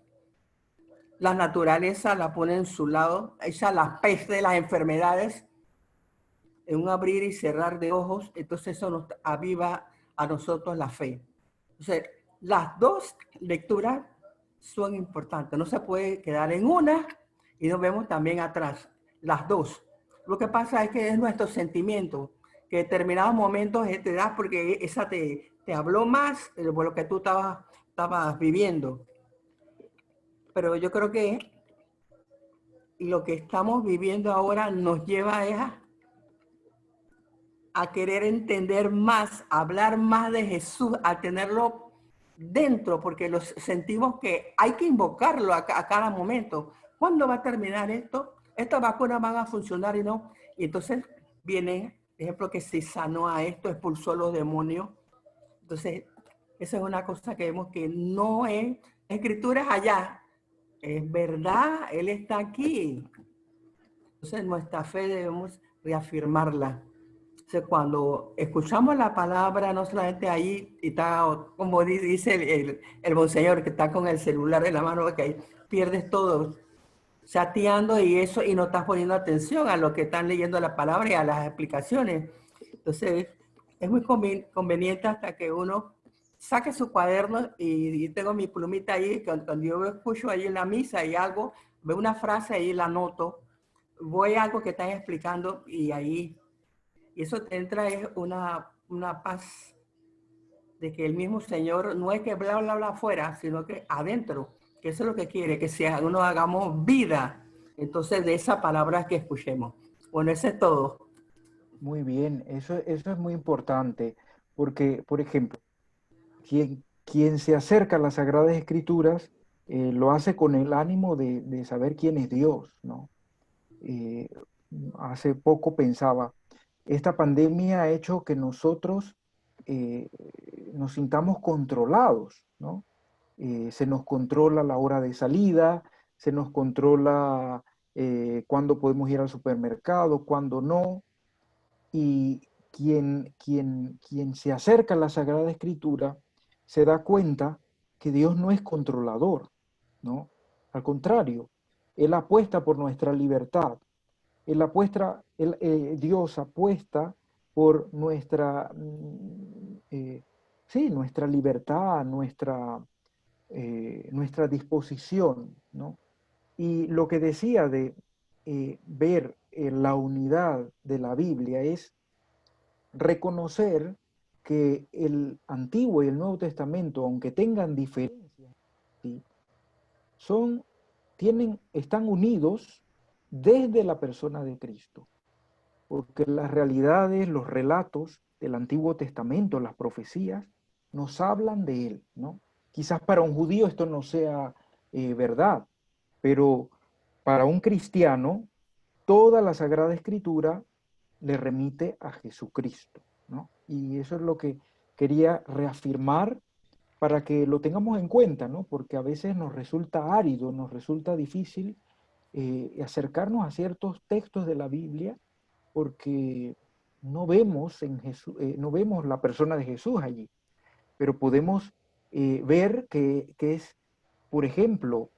La naturaleza la pone en su lado, echa las pestes, las enfermedades, en un abrir y cerrar de ojos. Entonces eso nos aviva a nosotros la fe. Entonces, las dos lecturas son importantes. No se puede quedar en una y nos vemos también atrás. Las dos. Lo que pasa es que es nuestro sentimiento, que en determinados momentos te da porque esa te habló más de lo que tú estabas viviendo. Pero yo creo que lo que estamos viviendo ahora nos lleva a querer entender más, a hablar más de Jesús, a tenerlo dentro, porque los sentimos que hay que invocarlo a cada momento. ¿Cuándo va a terminar esto? ¿Estas vacunas van a funcionar y no? Y entonces viene, por ejemplo, que se sanó a esto, expulsó los demonios. Entonces, esa es una cosa que vemos que no es escrituras allá. Es verdad, Él está aquí. Entonces, nuestra fe debemos reafirmarla. Entonces, cuando escuchamos la palabra, no solamente ahí, y está, como dice el monseñor, que está con el celular en la mano, que ahí pierdes todo, chateando y eso, y no estás poniendo atención a lo que están leyendo la palabra y a las explicaciones. Entonces, es muy conveniente hasta que uno saque su cuaderno y tengo mi plumita ahí, cuando yo escucho ahí en la misa y algo, veo una frase ahí, la anoto, voy a algo que están explicando y ahí, y eso te entra es una paz de que el mismo Señor no es que bla, bla, bla afuera, sino que adentro, que eso es lo que quiere, que sea, uno hagamos vida. Entonces, de esa palabra que escuchemos. Bueno, eso es todo. Muy bien, eso es muy importante, porque, por ejemplo, quien se acerca a las Sagradas Escrituras lo hace con el ánimo de saber quién es Dios, ¿no? Eh, Hace poco pensaba, esta pandemia ha hecho que nosotros eh, nos sintamos controlados, ¿no? Se nos controla la hora de salida, se nos controla cuándo podemos ir al supermercado, cuándo no, y quien se acerca a la Sagrada Escritura se da cuenta que Dios no es controlador, ¿no? Al contrario, Él apuesta por nuestra libertad. Dios apuesta por sí, nuestra libertad, nuestra disposición, ¿no? Y lo que decía de ver la unidad de la Biblia es reconocer que el Antiguo y el Nuevo Testamento, aunque tengan diferencias, ¿sí?, están unidos desde la persona de Cristo, porque las realidades, los relatos del Antiguo Testamento, las profecías, nos hablan de Él, ¿no? Quizás para un judío esto no sea verdad, pero para un cristiano, toda la Sagrada Escritura le remite a Jesucristo, ¿no? Y eso es lo que quería reafirmar para que lo tengamos en cuenta, ¿no? Porque a veces nos resulta árido, nos resulta difícil acercarnos a ciertos textos de la Biblia porque no vemos en Jesús, no vemos la persona de Jesús allí, pero podemos ver que es, por ejemplo,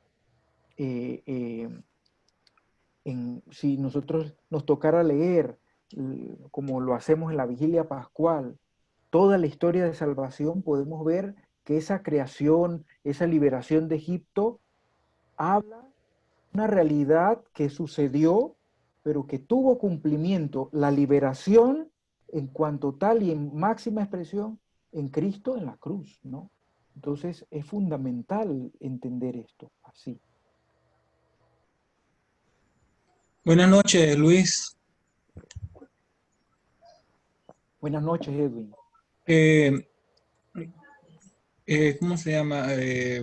si nosotros nos tocara leer, como lo hacemos en la vigilia pascual, toda la historia de salvación, podemos ver que esa creación, esa liberación de Egipto, habla de una realidad que sucedió, pero que tuvo cumplimiento, la liberación en cuanto tal y en máxima expresión en Cristo en la cruz, ¿no? Entonces es fundamental entender esto así. Buenas noches, Luis. Buenas noches, Edwin. ¿Cómo se llama?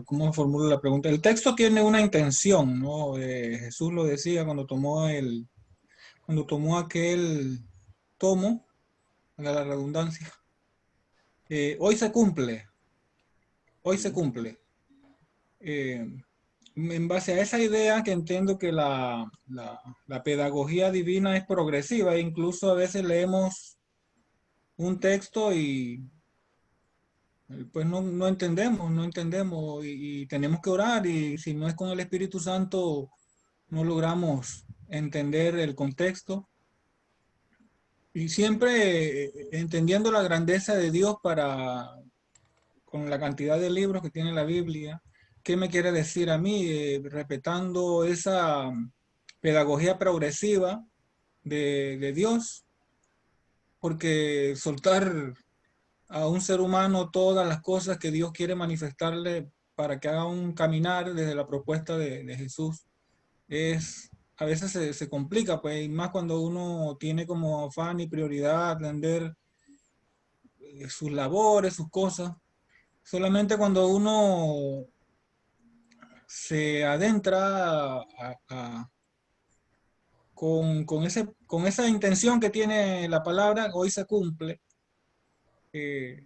¿Cómo formula la pregunta? El texto tiene una intención, ¿no? Jesús lo decía cuando tomó aquel tomo, para la redundancia, Hoy se cumple, hoy se cumple. En base a esa idea que entiendo que la pedagogía divina es progresiva, e incluso a veces leemos un texto y pues no entendemos, no entendemos y tenemos que orar y si no es con el Espíritu Santo no logramos entender el contexto. Y siempre entendiendo la grandeza de Dios con la cantidad de libros que tiene la Biblia, ¿qué me quiere decir a mí? Respetando esa pedagogía progresiva de Dios, porque soltar a un ser humano todas las cosas que Dios quiere manifestarle para que haga un caminar desde la propuesta de Jesús a veces se complica, pues, y más cuando uno tiene como afán y prioridad atender sus labores, sus cosas. Solamente cuando uno se adentra con esa intención que tiene la palabra, hoy se cumple, eh,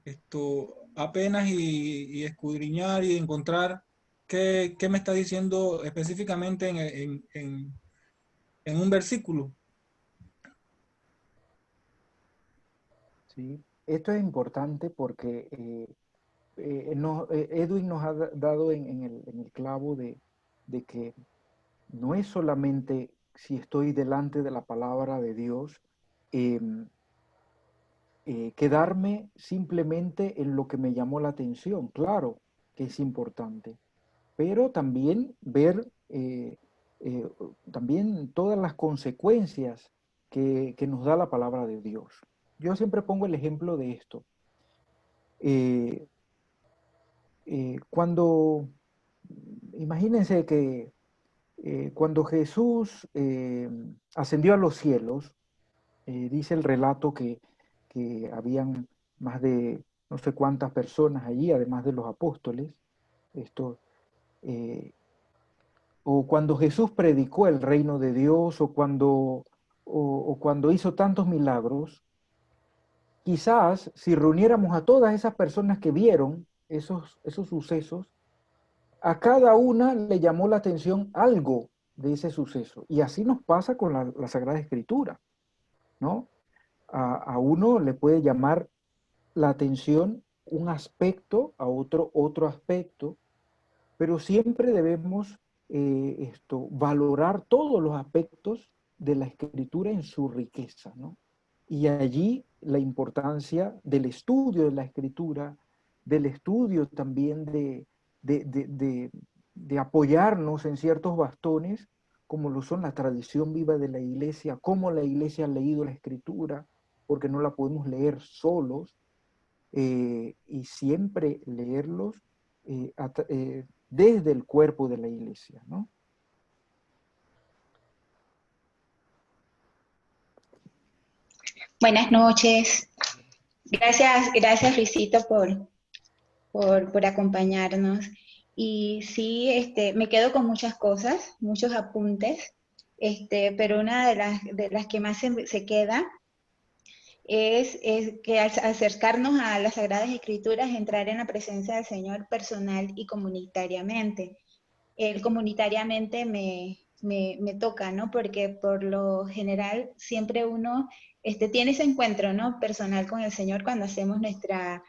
esto apenas y escudriñar y encontrar qué me está diciendo específicamente en un versículo. ¿Sí? Esto es importante porque Edwin nos ha dado en el clavo de que no es solamente si estoy delante de la palabra de Dios, em, quedarme simplemente en lo que me llamó la atención. Claro que es importante, pero también ver eh, también todas las consecuencias que nos da la palabra de Dios. Yo siempre pongo el ejemplo de esto. Eh, cuando, imagínense que cuando Jesús ascendió a los cielos, dice el relato que habían más de no sé cuántas personas allí, además de los apóstoles, esto, eh, o cuando Jesús predicó el reino de Dios, o cuando hizo tantos milagros, quizás si reuniéramos a todas esas personas que vieron esos sucesos, a cada una le llamó la atención algo de ese suceso. Y así nos pasa con la Sagrada Escritura, ¿no? A uno le puede llamar la atención un aspecto, a otro aspecto, pero siempre debemos valorar todos los aspectos de la escritura en su riqueza, ¿no? Y allí la importancia del estudio de la escritura, del estudio también de, de, de, de apoyarnos en ciertos bastones, como lo son la tradición viva de la iglesia, cómo la iglesia ha leído la escritura, porque no la podemos leer solos, y siempre leerlos desde el cuerpo de la iglesia, ¿no? Buenas noches. Gracias Luisito por acompañarnos. Y sí, me quedo con muchas cosas, muchos apuntes, pero una de las que más se queda es que al acercarnos a las Sagradas Escrituras, entrar en la presencia del Señor personal y comunitariamente. Él comunitariamente me toca, ¿no? Porque por lo general siempre uno tiene ese encuentro, ¿no? Personal con el Señor cuando hacemos nuestra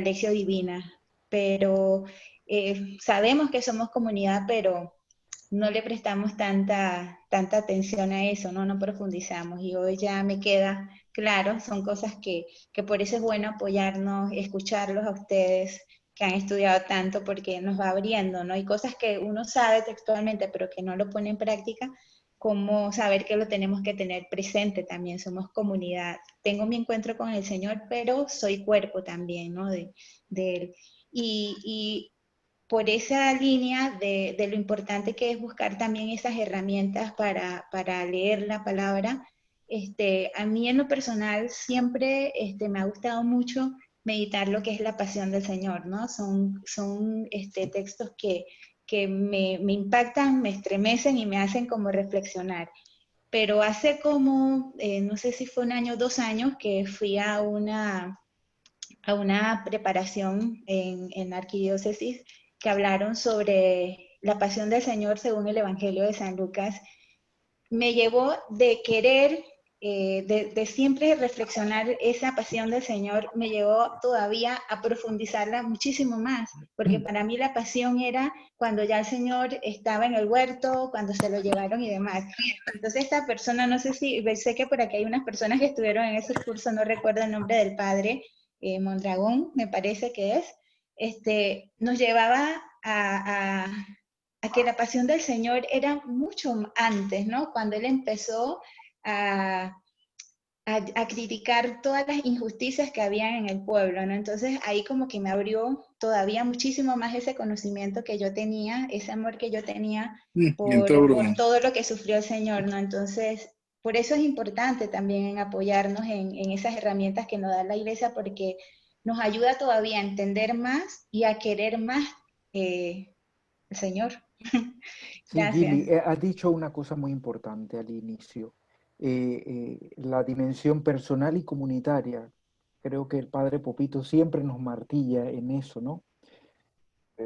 lección divina. Pero sabemos que somos comunidad, pero no le prestamos tanta atención a eso, ¿no? No profundizamos. Y hoy ya me queda claro, son cosas que por eso es bueno apoyarnos, escucharlos a ustedes que han estudiado tanto porque nos va abriendo, ¿no? Hay cosas que uno sabe textualmente, pero que no lo pone en práctica, como saber que lo tenemos que tener presente también, somos comunidad. Tengo mi encuentro con el Señor, pero soy cuerpo también, ¿no? De Él. Y por esa línea de lo importante que es buscar también esas herramientas para leer la palabra, a mí en lo personal siempre me ha gustado mucho meditar lo que es la pasión del Señor, ¿no? Son textos que me impactan, me estremecen y me hacen como reflexionar. Pero hace como, no sé si fue un año o 2 años, que fui a a una preparación en la arquidiócesis que hablaron sobre la pasión del Señor según el Evangelio de San Lucas, me llevó de querer, de siempre reflexionar esa pasión del Señor, me llevó todavía a profundizarla muchísimo más, porque para mí la pasión era cuando ya el Señor estaba en el huerto, cuando se lo llevaron y demás. Entonces esta persona, no sé si, sé que por aquí hay unas personas que estuvieron en ese curso, no recuerdo el nombre del padre, Mondragón, me parece que es, nos llevaba a que la pasión del Señor era mucho antes, ¿no? Cuando Él empezó a criticar todas las injusticias que había en el pueblo, ¿no? Entonces ahí como que me abrió todavía muchísimo más ese conocimiento que yo tenía, ese amor que yo tenía por todo lo que sufrió el Señor, ¿no? Entonces, por eso es importante también en apoyarnos en esas herramientas que nos da la Iglesia, porque nos ayuda todavía a entender más y a querer más el Señor. Sí, Gracias. Gili, has dicho una cosa muy importante al inicio, la dimensión personal y comunitaria. Creo que el Padre Popito siempre nos martilla en eso, ¿no?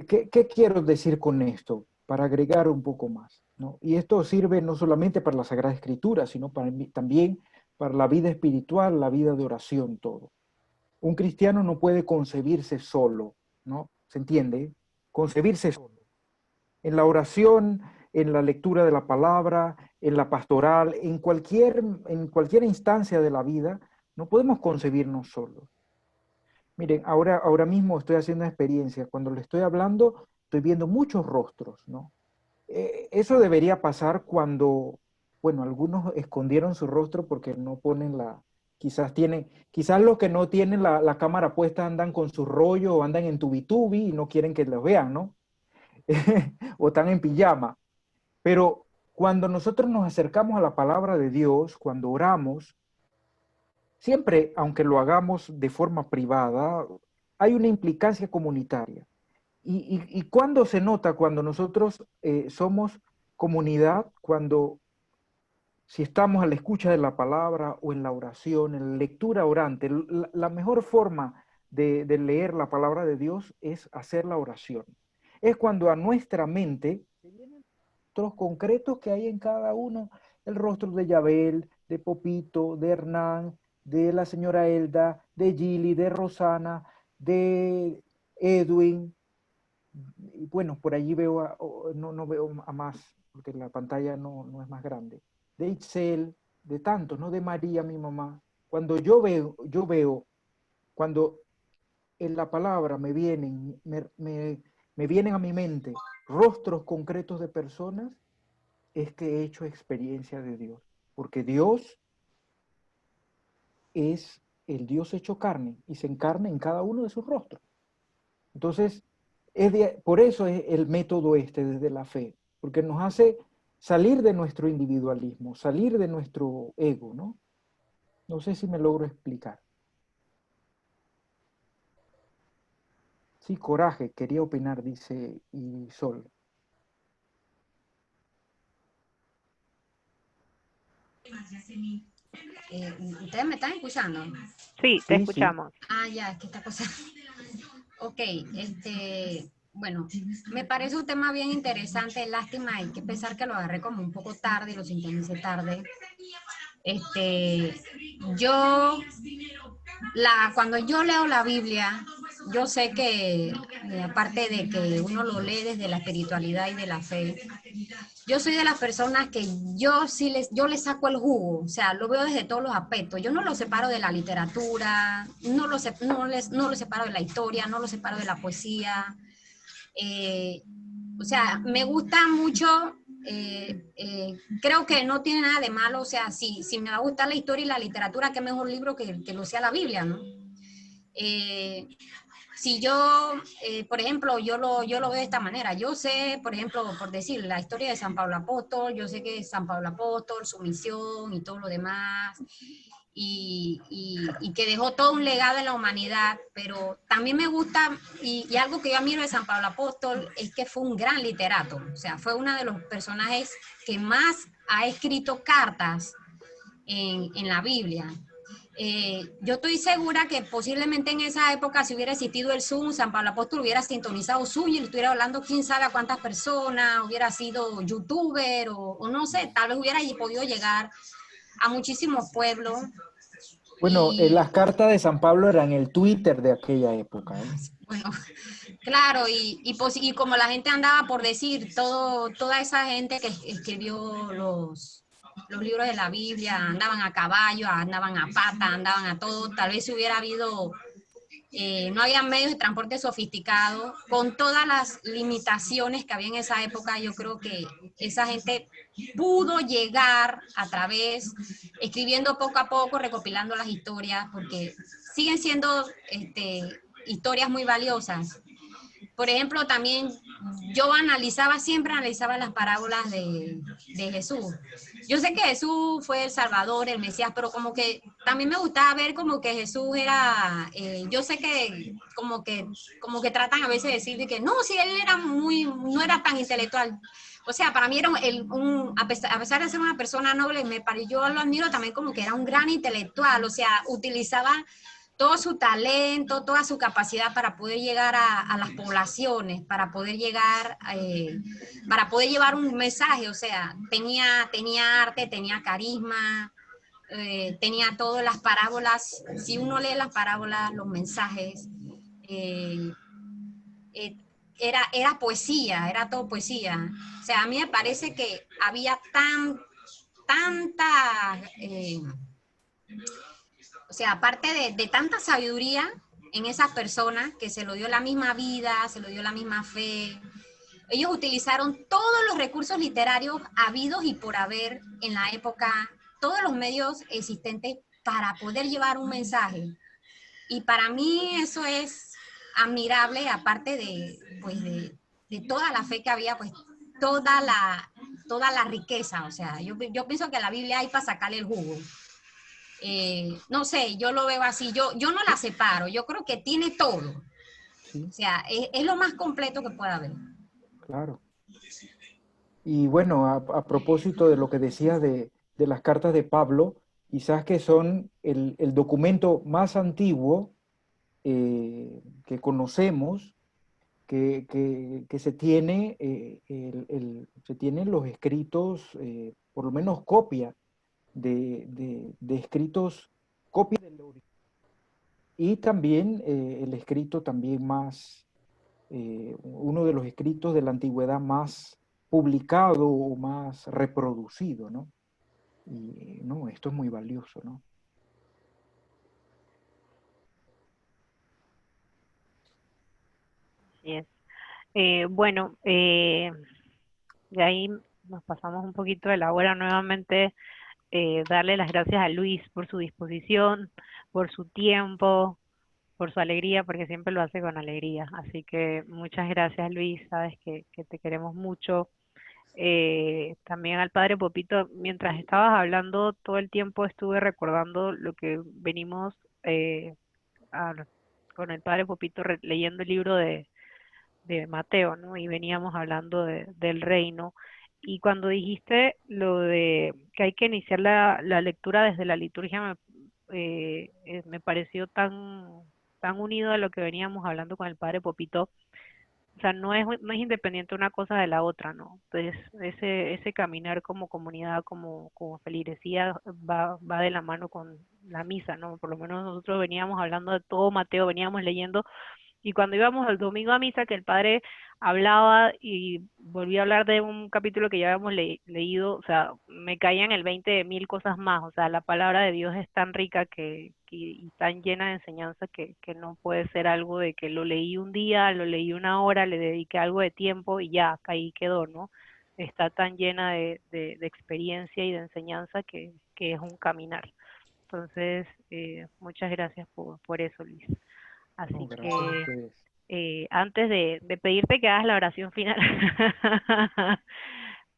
¿Qué quiero decir con esto? Para agregar un poco más, ¿no? Y esto sirve no solamente para la Sagrada Escritura, sino también para la vida espiritual, la vida de oración, todo. Un cristiano no puede concebirse solo, ¿no? ¿Se entiende? Concebirse solo. En la oración, en la lectura de la palabra, en la pastoral, en cualquier instancia de la vida, no podemos concebirnos solos. Miren, ahora mismo estoy haciendo una experiencia. Cuando le estoy hablando, estoy viendo muchos rostros, ¿no? Eso debería pasar cuando, bueno, algunos escondieron su rostro porque no ponen quizás los que no tienen la cámara puesta andan con su rollo o andan en tubitubi y no quieren que los vean, ¿no? O están en pijama. Pero cuando nosotros nos acercamos a la palabra de Dios, cuando oramos, siempre, aunque lo hagamos de forma privada, hay una implicancia comunitaria. ¿Y cuándo se nota? Cuando nosotros somos comunidad, si estamos a la escucha de la palabra o en la oración, en la lectura orante, la mejor forma de leer la palabra de Dios es hacer la oración. Es cuando a nuestra mente se vienen rostros concretos que hay en cada uno, el rostro de Yabel, de Popito, de Hernán, de la señora Elda, de Gili, de Rosana, de Edwin. Y bueno, por allí veo, no veo a más, porque la pantalla no es más grande. De Itzel, de tantos, ¿no? De María, mi mamá. Cuando yo veo, cuando en la palabra me vienen a mi mente rostros concretos de personas, es que he hecho experiencia de Dios. Porque Dios es el Dios hecho carne y se encarna en cada uno de sus rostros. Entonces, por eso es el método desde la fe, porque nos hace salir de nuestro individualismo, salir de nuestro ego, ¿no? No sé si me logro explicar. Sí, coraje, quería opinar, dice Isol. ¿Ustedes me están escuchando? Sí, te escuchamos. Ah, ya, es que esta cosa... Ok, bueno, me parece un tema bien interesante, lástima, hay que pensar que lo agarré como un poco tarde y lo sintonicé tarde. Cuando yo leo la Biblia, yo sé que, aparte de que uno lo lee desde la espiritualidad y de la fe, yo soy de las personas que yo les saco el jugo, o sea, lo veo desde todos los aspectos. Yo no lo separo de la literatura, no lo separo de la historia, no lo separo de la poesía. O sea, me gusta mucho, creo que no tiene nada de malo, o sea, si me va a gustar la historia y la literatura, qué mejor libro que lo sea la Biblia, ¿no? Si yo, por ejemplo, yo lo veo de esta manera, yo sé, por ejemplo, por decir, la historia de San Pablo Apóstol, yo sé que San Pablo Apóstol, su misión y todo lo demás, y que dejó todo un legado en la humanidad, pero también me gusta, y algo que yo admiro de San Pablo Apóstol es que fue un gran literato, o sea, fue uno de los personajes que más ha escrito cartas en la Biblia. Yo estoy segura que posiblemente en esa época, si hubiera existido el Zoom, San Pablo Apóstol hubiera sintonizado Zoom y estuviera hablando quién sabe a cuántas personas, hubiera sido youtuber o no sé, tal vez hubiera podido llegar a muchísimos pueblos. Bueno, Y las cartas de San Pablo eran el Twitter de aquella época, ¿eh? bueno, claro, y como la gente andaba por decir, toda esa gente que escribió los libros de la Biblia, andaban a caballo, andaban a pata, andaban a todo, tal vez si hubiera habido, no había medios de transporte sofisticados, con todas las limitaciones que había en esa época, yo creo que esa gente pudo llegar a través, escribiendo poco a poco, recopilando las historias, porque siguen siendo historias muy valiosas. Por ejemplo, también yo siempre analizaba las parábolas de Jesús. Yo sé que Jesús fue el Salvador, el Mesías, pero como que también me gustaba ver como que Jesús era, yo sé que como que tratan a veces de decir que no, si él era no era tan intelectual. O sea, para mí era a pesar de ser una persona noble, yo lo admiro también como que era un gran intelectual, o sea, utilizaba todo su talento, toda su capacidad para poder llegar a las poblaciones, para poder para poder llevar un mensaje, o sea, tenía arte, tenía carisma, tenía todas las parábolas, si uno lee las parábolas, los mensajes, eh, eh, era poesía, era todo poesía. O sea, a mí me parece que había tanta... o sea, aparte de tanta sabiduría en esas personas que se lo dio la misma vida, se lo dio la misma fe, ellos utilizaron todos los recursos literarios habidos y por haber en la época, todos los medios existentes para poder llevar un mensaje. Y para mí eso es admirable, aparte de toda la fe que había, pues toda la riqueza. O sea, yo pienso que la Biblia hay para sacarle el jugo. No sé, yo lo veo así, yo no la separo, yo creo que tiene todo, Sí, o sea, es lo más completo que puede haber. claro. Y bueno, a propósito de lo que decías de las cartas de Pablo, quizás que son el documento más antiguo que conocemos, que se tiene, se tienen los escritos, por lo menos copia de escritos, copia del original. Y también el escrito también más, uno de los escritos de la antigüedad más publicado o más reproducido, ¿no? Y no, esto es muy valioso, ¿no? Así es. Bueno, de ahí nos pasamos un poquito de la hora nuevamente. Darle las gracias a Luis por su disposición, por su tiempo, por su alegría, porque siempre lo hace con alegría. Así que muchas gracias, Luis, sabes que te queremos mucho. También al padre Popito, mientras estabas hablando todo el tiempo estuve recordando lo que venimos a- con el padre Popito leyendo el libro de Mateo, ¿no? Y veníamos hablando del reino. Y cuando dijiste lo de que hay que iniciar la lectura desde la liturgia, me pareció tan unido a lo que veníamos hablando con el padre Popito. O sea, no es independiente una cosa de la otra, ¿no? Entonces, ese caminar como comunidad, como feligresía, va de la mano con la misa, ¿no? Por lo menos nosotros veníamos hablando de todo Mateo, veníamos leyendo y cuando íbamos el domingo a misa, que el padre hablaba y volvía a hablar de un capítulo que ya habíamos leído, o sea, me caían el 20 de mil cosas más. O sea, la palabra de Dios es tan rica y tan llena de enseñanza que no puede ser algo de que lo leí un día, lo leí una hora, le dediqué algo de tiempo y ya, ahí quedó, ¿no? Está tan llena de experiencia y de enseñanza que es un caminar. Entonces, muchas gracias por eso, Luis. No, Así gracias a que ustedes. antes de pedirte que hagas la oración final,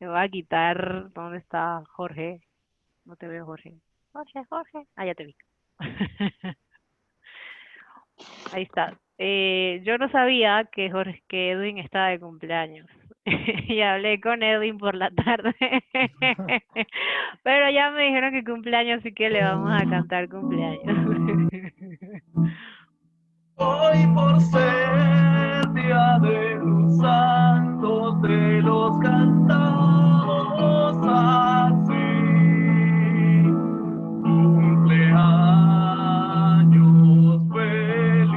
me voy a quitar, ¿dónde está Jorge? No te veo, Jorge. Jorge. Ah, ya te vi. Ahí está. Yo no sabía que Edwin estaba de cumpleaños. Y hablé con Edwin por la tarde. Pero ya me dijeron que cumpleaños, así que le vamos a cantar cumpleaños. Hoy por ser día de los santos de los cantados así. Cumpleaños feliz.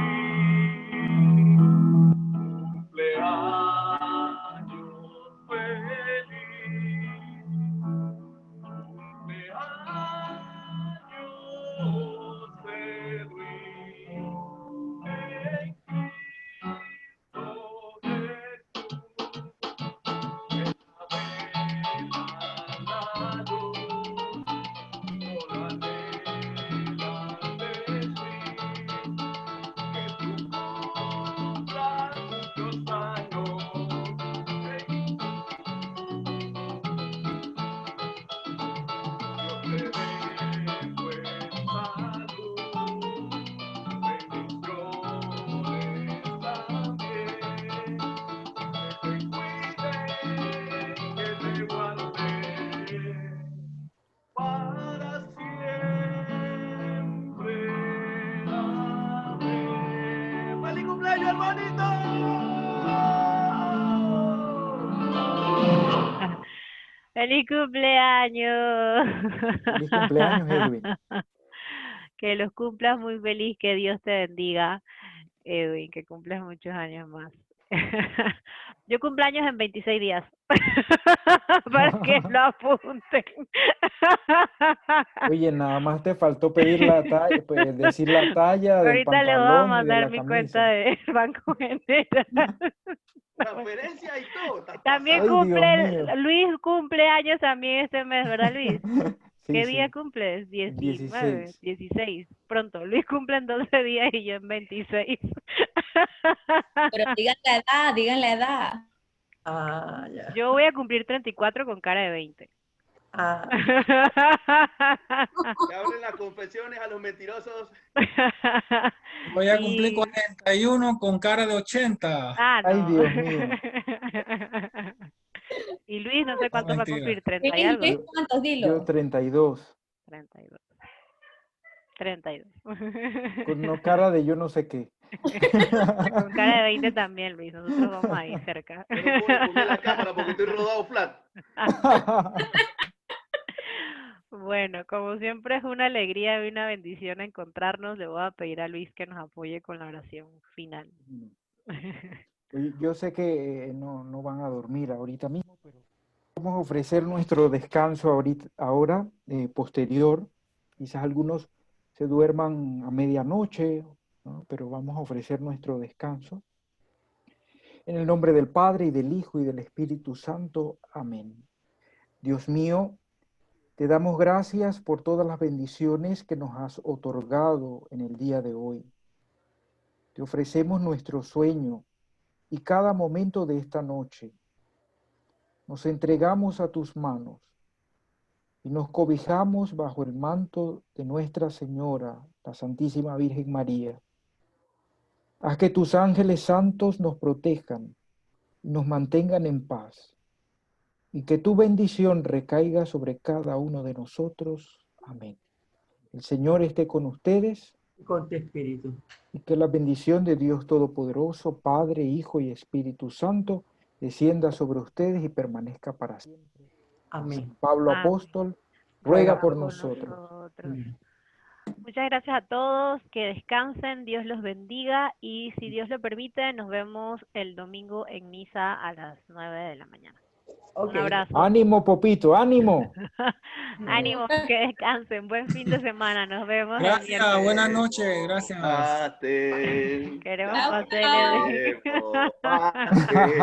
Cumpleaños feliz. Cumpleaños feliz. Para siempre. Amén. ¡Feliz cumpleaños, hermanito! ¡Feliz cumpleaños! Feliz cumpleaños, Edwin. Que los cumplas muy feliz, que Dios te bendiga, Edwin, que cumplas muchos años más. Yo cumpleaños en 26 días, para que lo apunten. Oye, nada más te faltó pedir la talla, pues, decir la talla del Ahorita le voy a pantalón y de mandar la mi cuenta camisa. de Banco General. Transferencia y todo. También Ay, Dios cumple, mío. Luis cumple años también este mes, ¿verdad, Luis? Sí, ¿Qué sí. día cumples? 19, 16. 16. Pronto. Luis cumple en 12 días y yo en 26. Pero digan la edad, digan la edad. Ah, ya. Yo voy a cumplir 34 con cara de 20. Ah. Que abren las confesiones a los mentirosos. Voy a cumplir 41 con cara de 80. Ah, Ay, no. Dios mío. Y Luis, no sé cuánto va a mentira. cumplir, 30 y Luis, algo. Luis, ¿cuántos? Yo Dilo. 32. 32. 32. Con una cara de yo no sé qué. Con cara de 20 también, Luis. Nosotros vamos ahí cerca. No puedo poner la cámara porque estoy rodado flat. Bueno, como siempre es una alegría y una bendición encontrarnos. Le voy a pedir a Luis que nos apoye con la oración final. Oye, yo sé que no van a dormir ahorita mismo, pero vamos a ofrecer nuestro descanso ahora, posterior. Quizás algunos se duerman a medianoche, ¿no? Pero vamos a ofrecer nuestro descanso. En el nombre del Padre, y del Hijo, y del Espíritu Santo. Amén. Dios mío, te damos gracias por todas las bendiciones que nos has otorgado en el día de hoy. Te ofrecemos nuestro sueño y cada momento de esta noche. Nos entregamos a tus manos y nos cobijamos bajo el manto de Nuestra Señora, la Santísima Virgen María. Haz que tus ángeles santos nos protejan y nos mantengan en paz, y que tu bendición recaiga sobre cada uno de nosotros. Amén. El Señor esté con ustedes. Con tu espíritu. Y que la bendición de Dios Todopoderoso, Padre, Hijo y Espíritu Santo, descienda sobre ustedes y permanezca para siempre. Amén. Pablo Amén. Apóstol, ruega por Por nosotros. Muchas gracias a todos, que descansen, Dios los bendiga y si Dios lo permite, nos vemos el domingo en misa a las 9 de la mañana. Ok. Un abrazo. Ánimo, Popito, ánimo. Ánimo, que descansen, buen fin de semana, nos vemos el Gracias, miércoles. buenas noches, gracias. Pastel. Queremos Chao, pasteles. Pastel.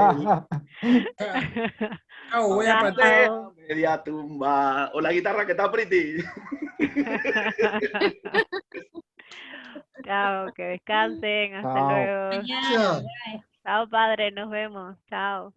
Chao, voy a Chao. partir. Media tumba. O la guitarra que está pretty. Chao, que descansen, hasta Chao. luego. Mañana. Chao, padre, nos vemos. Chao.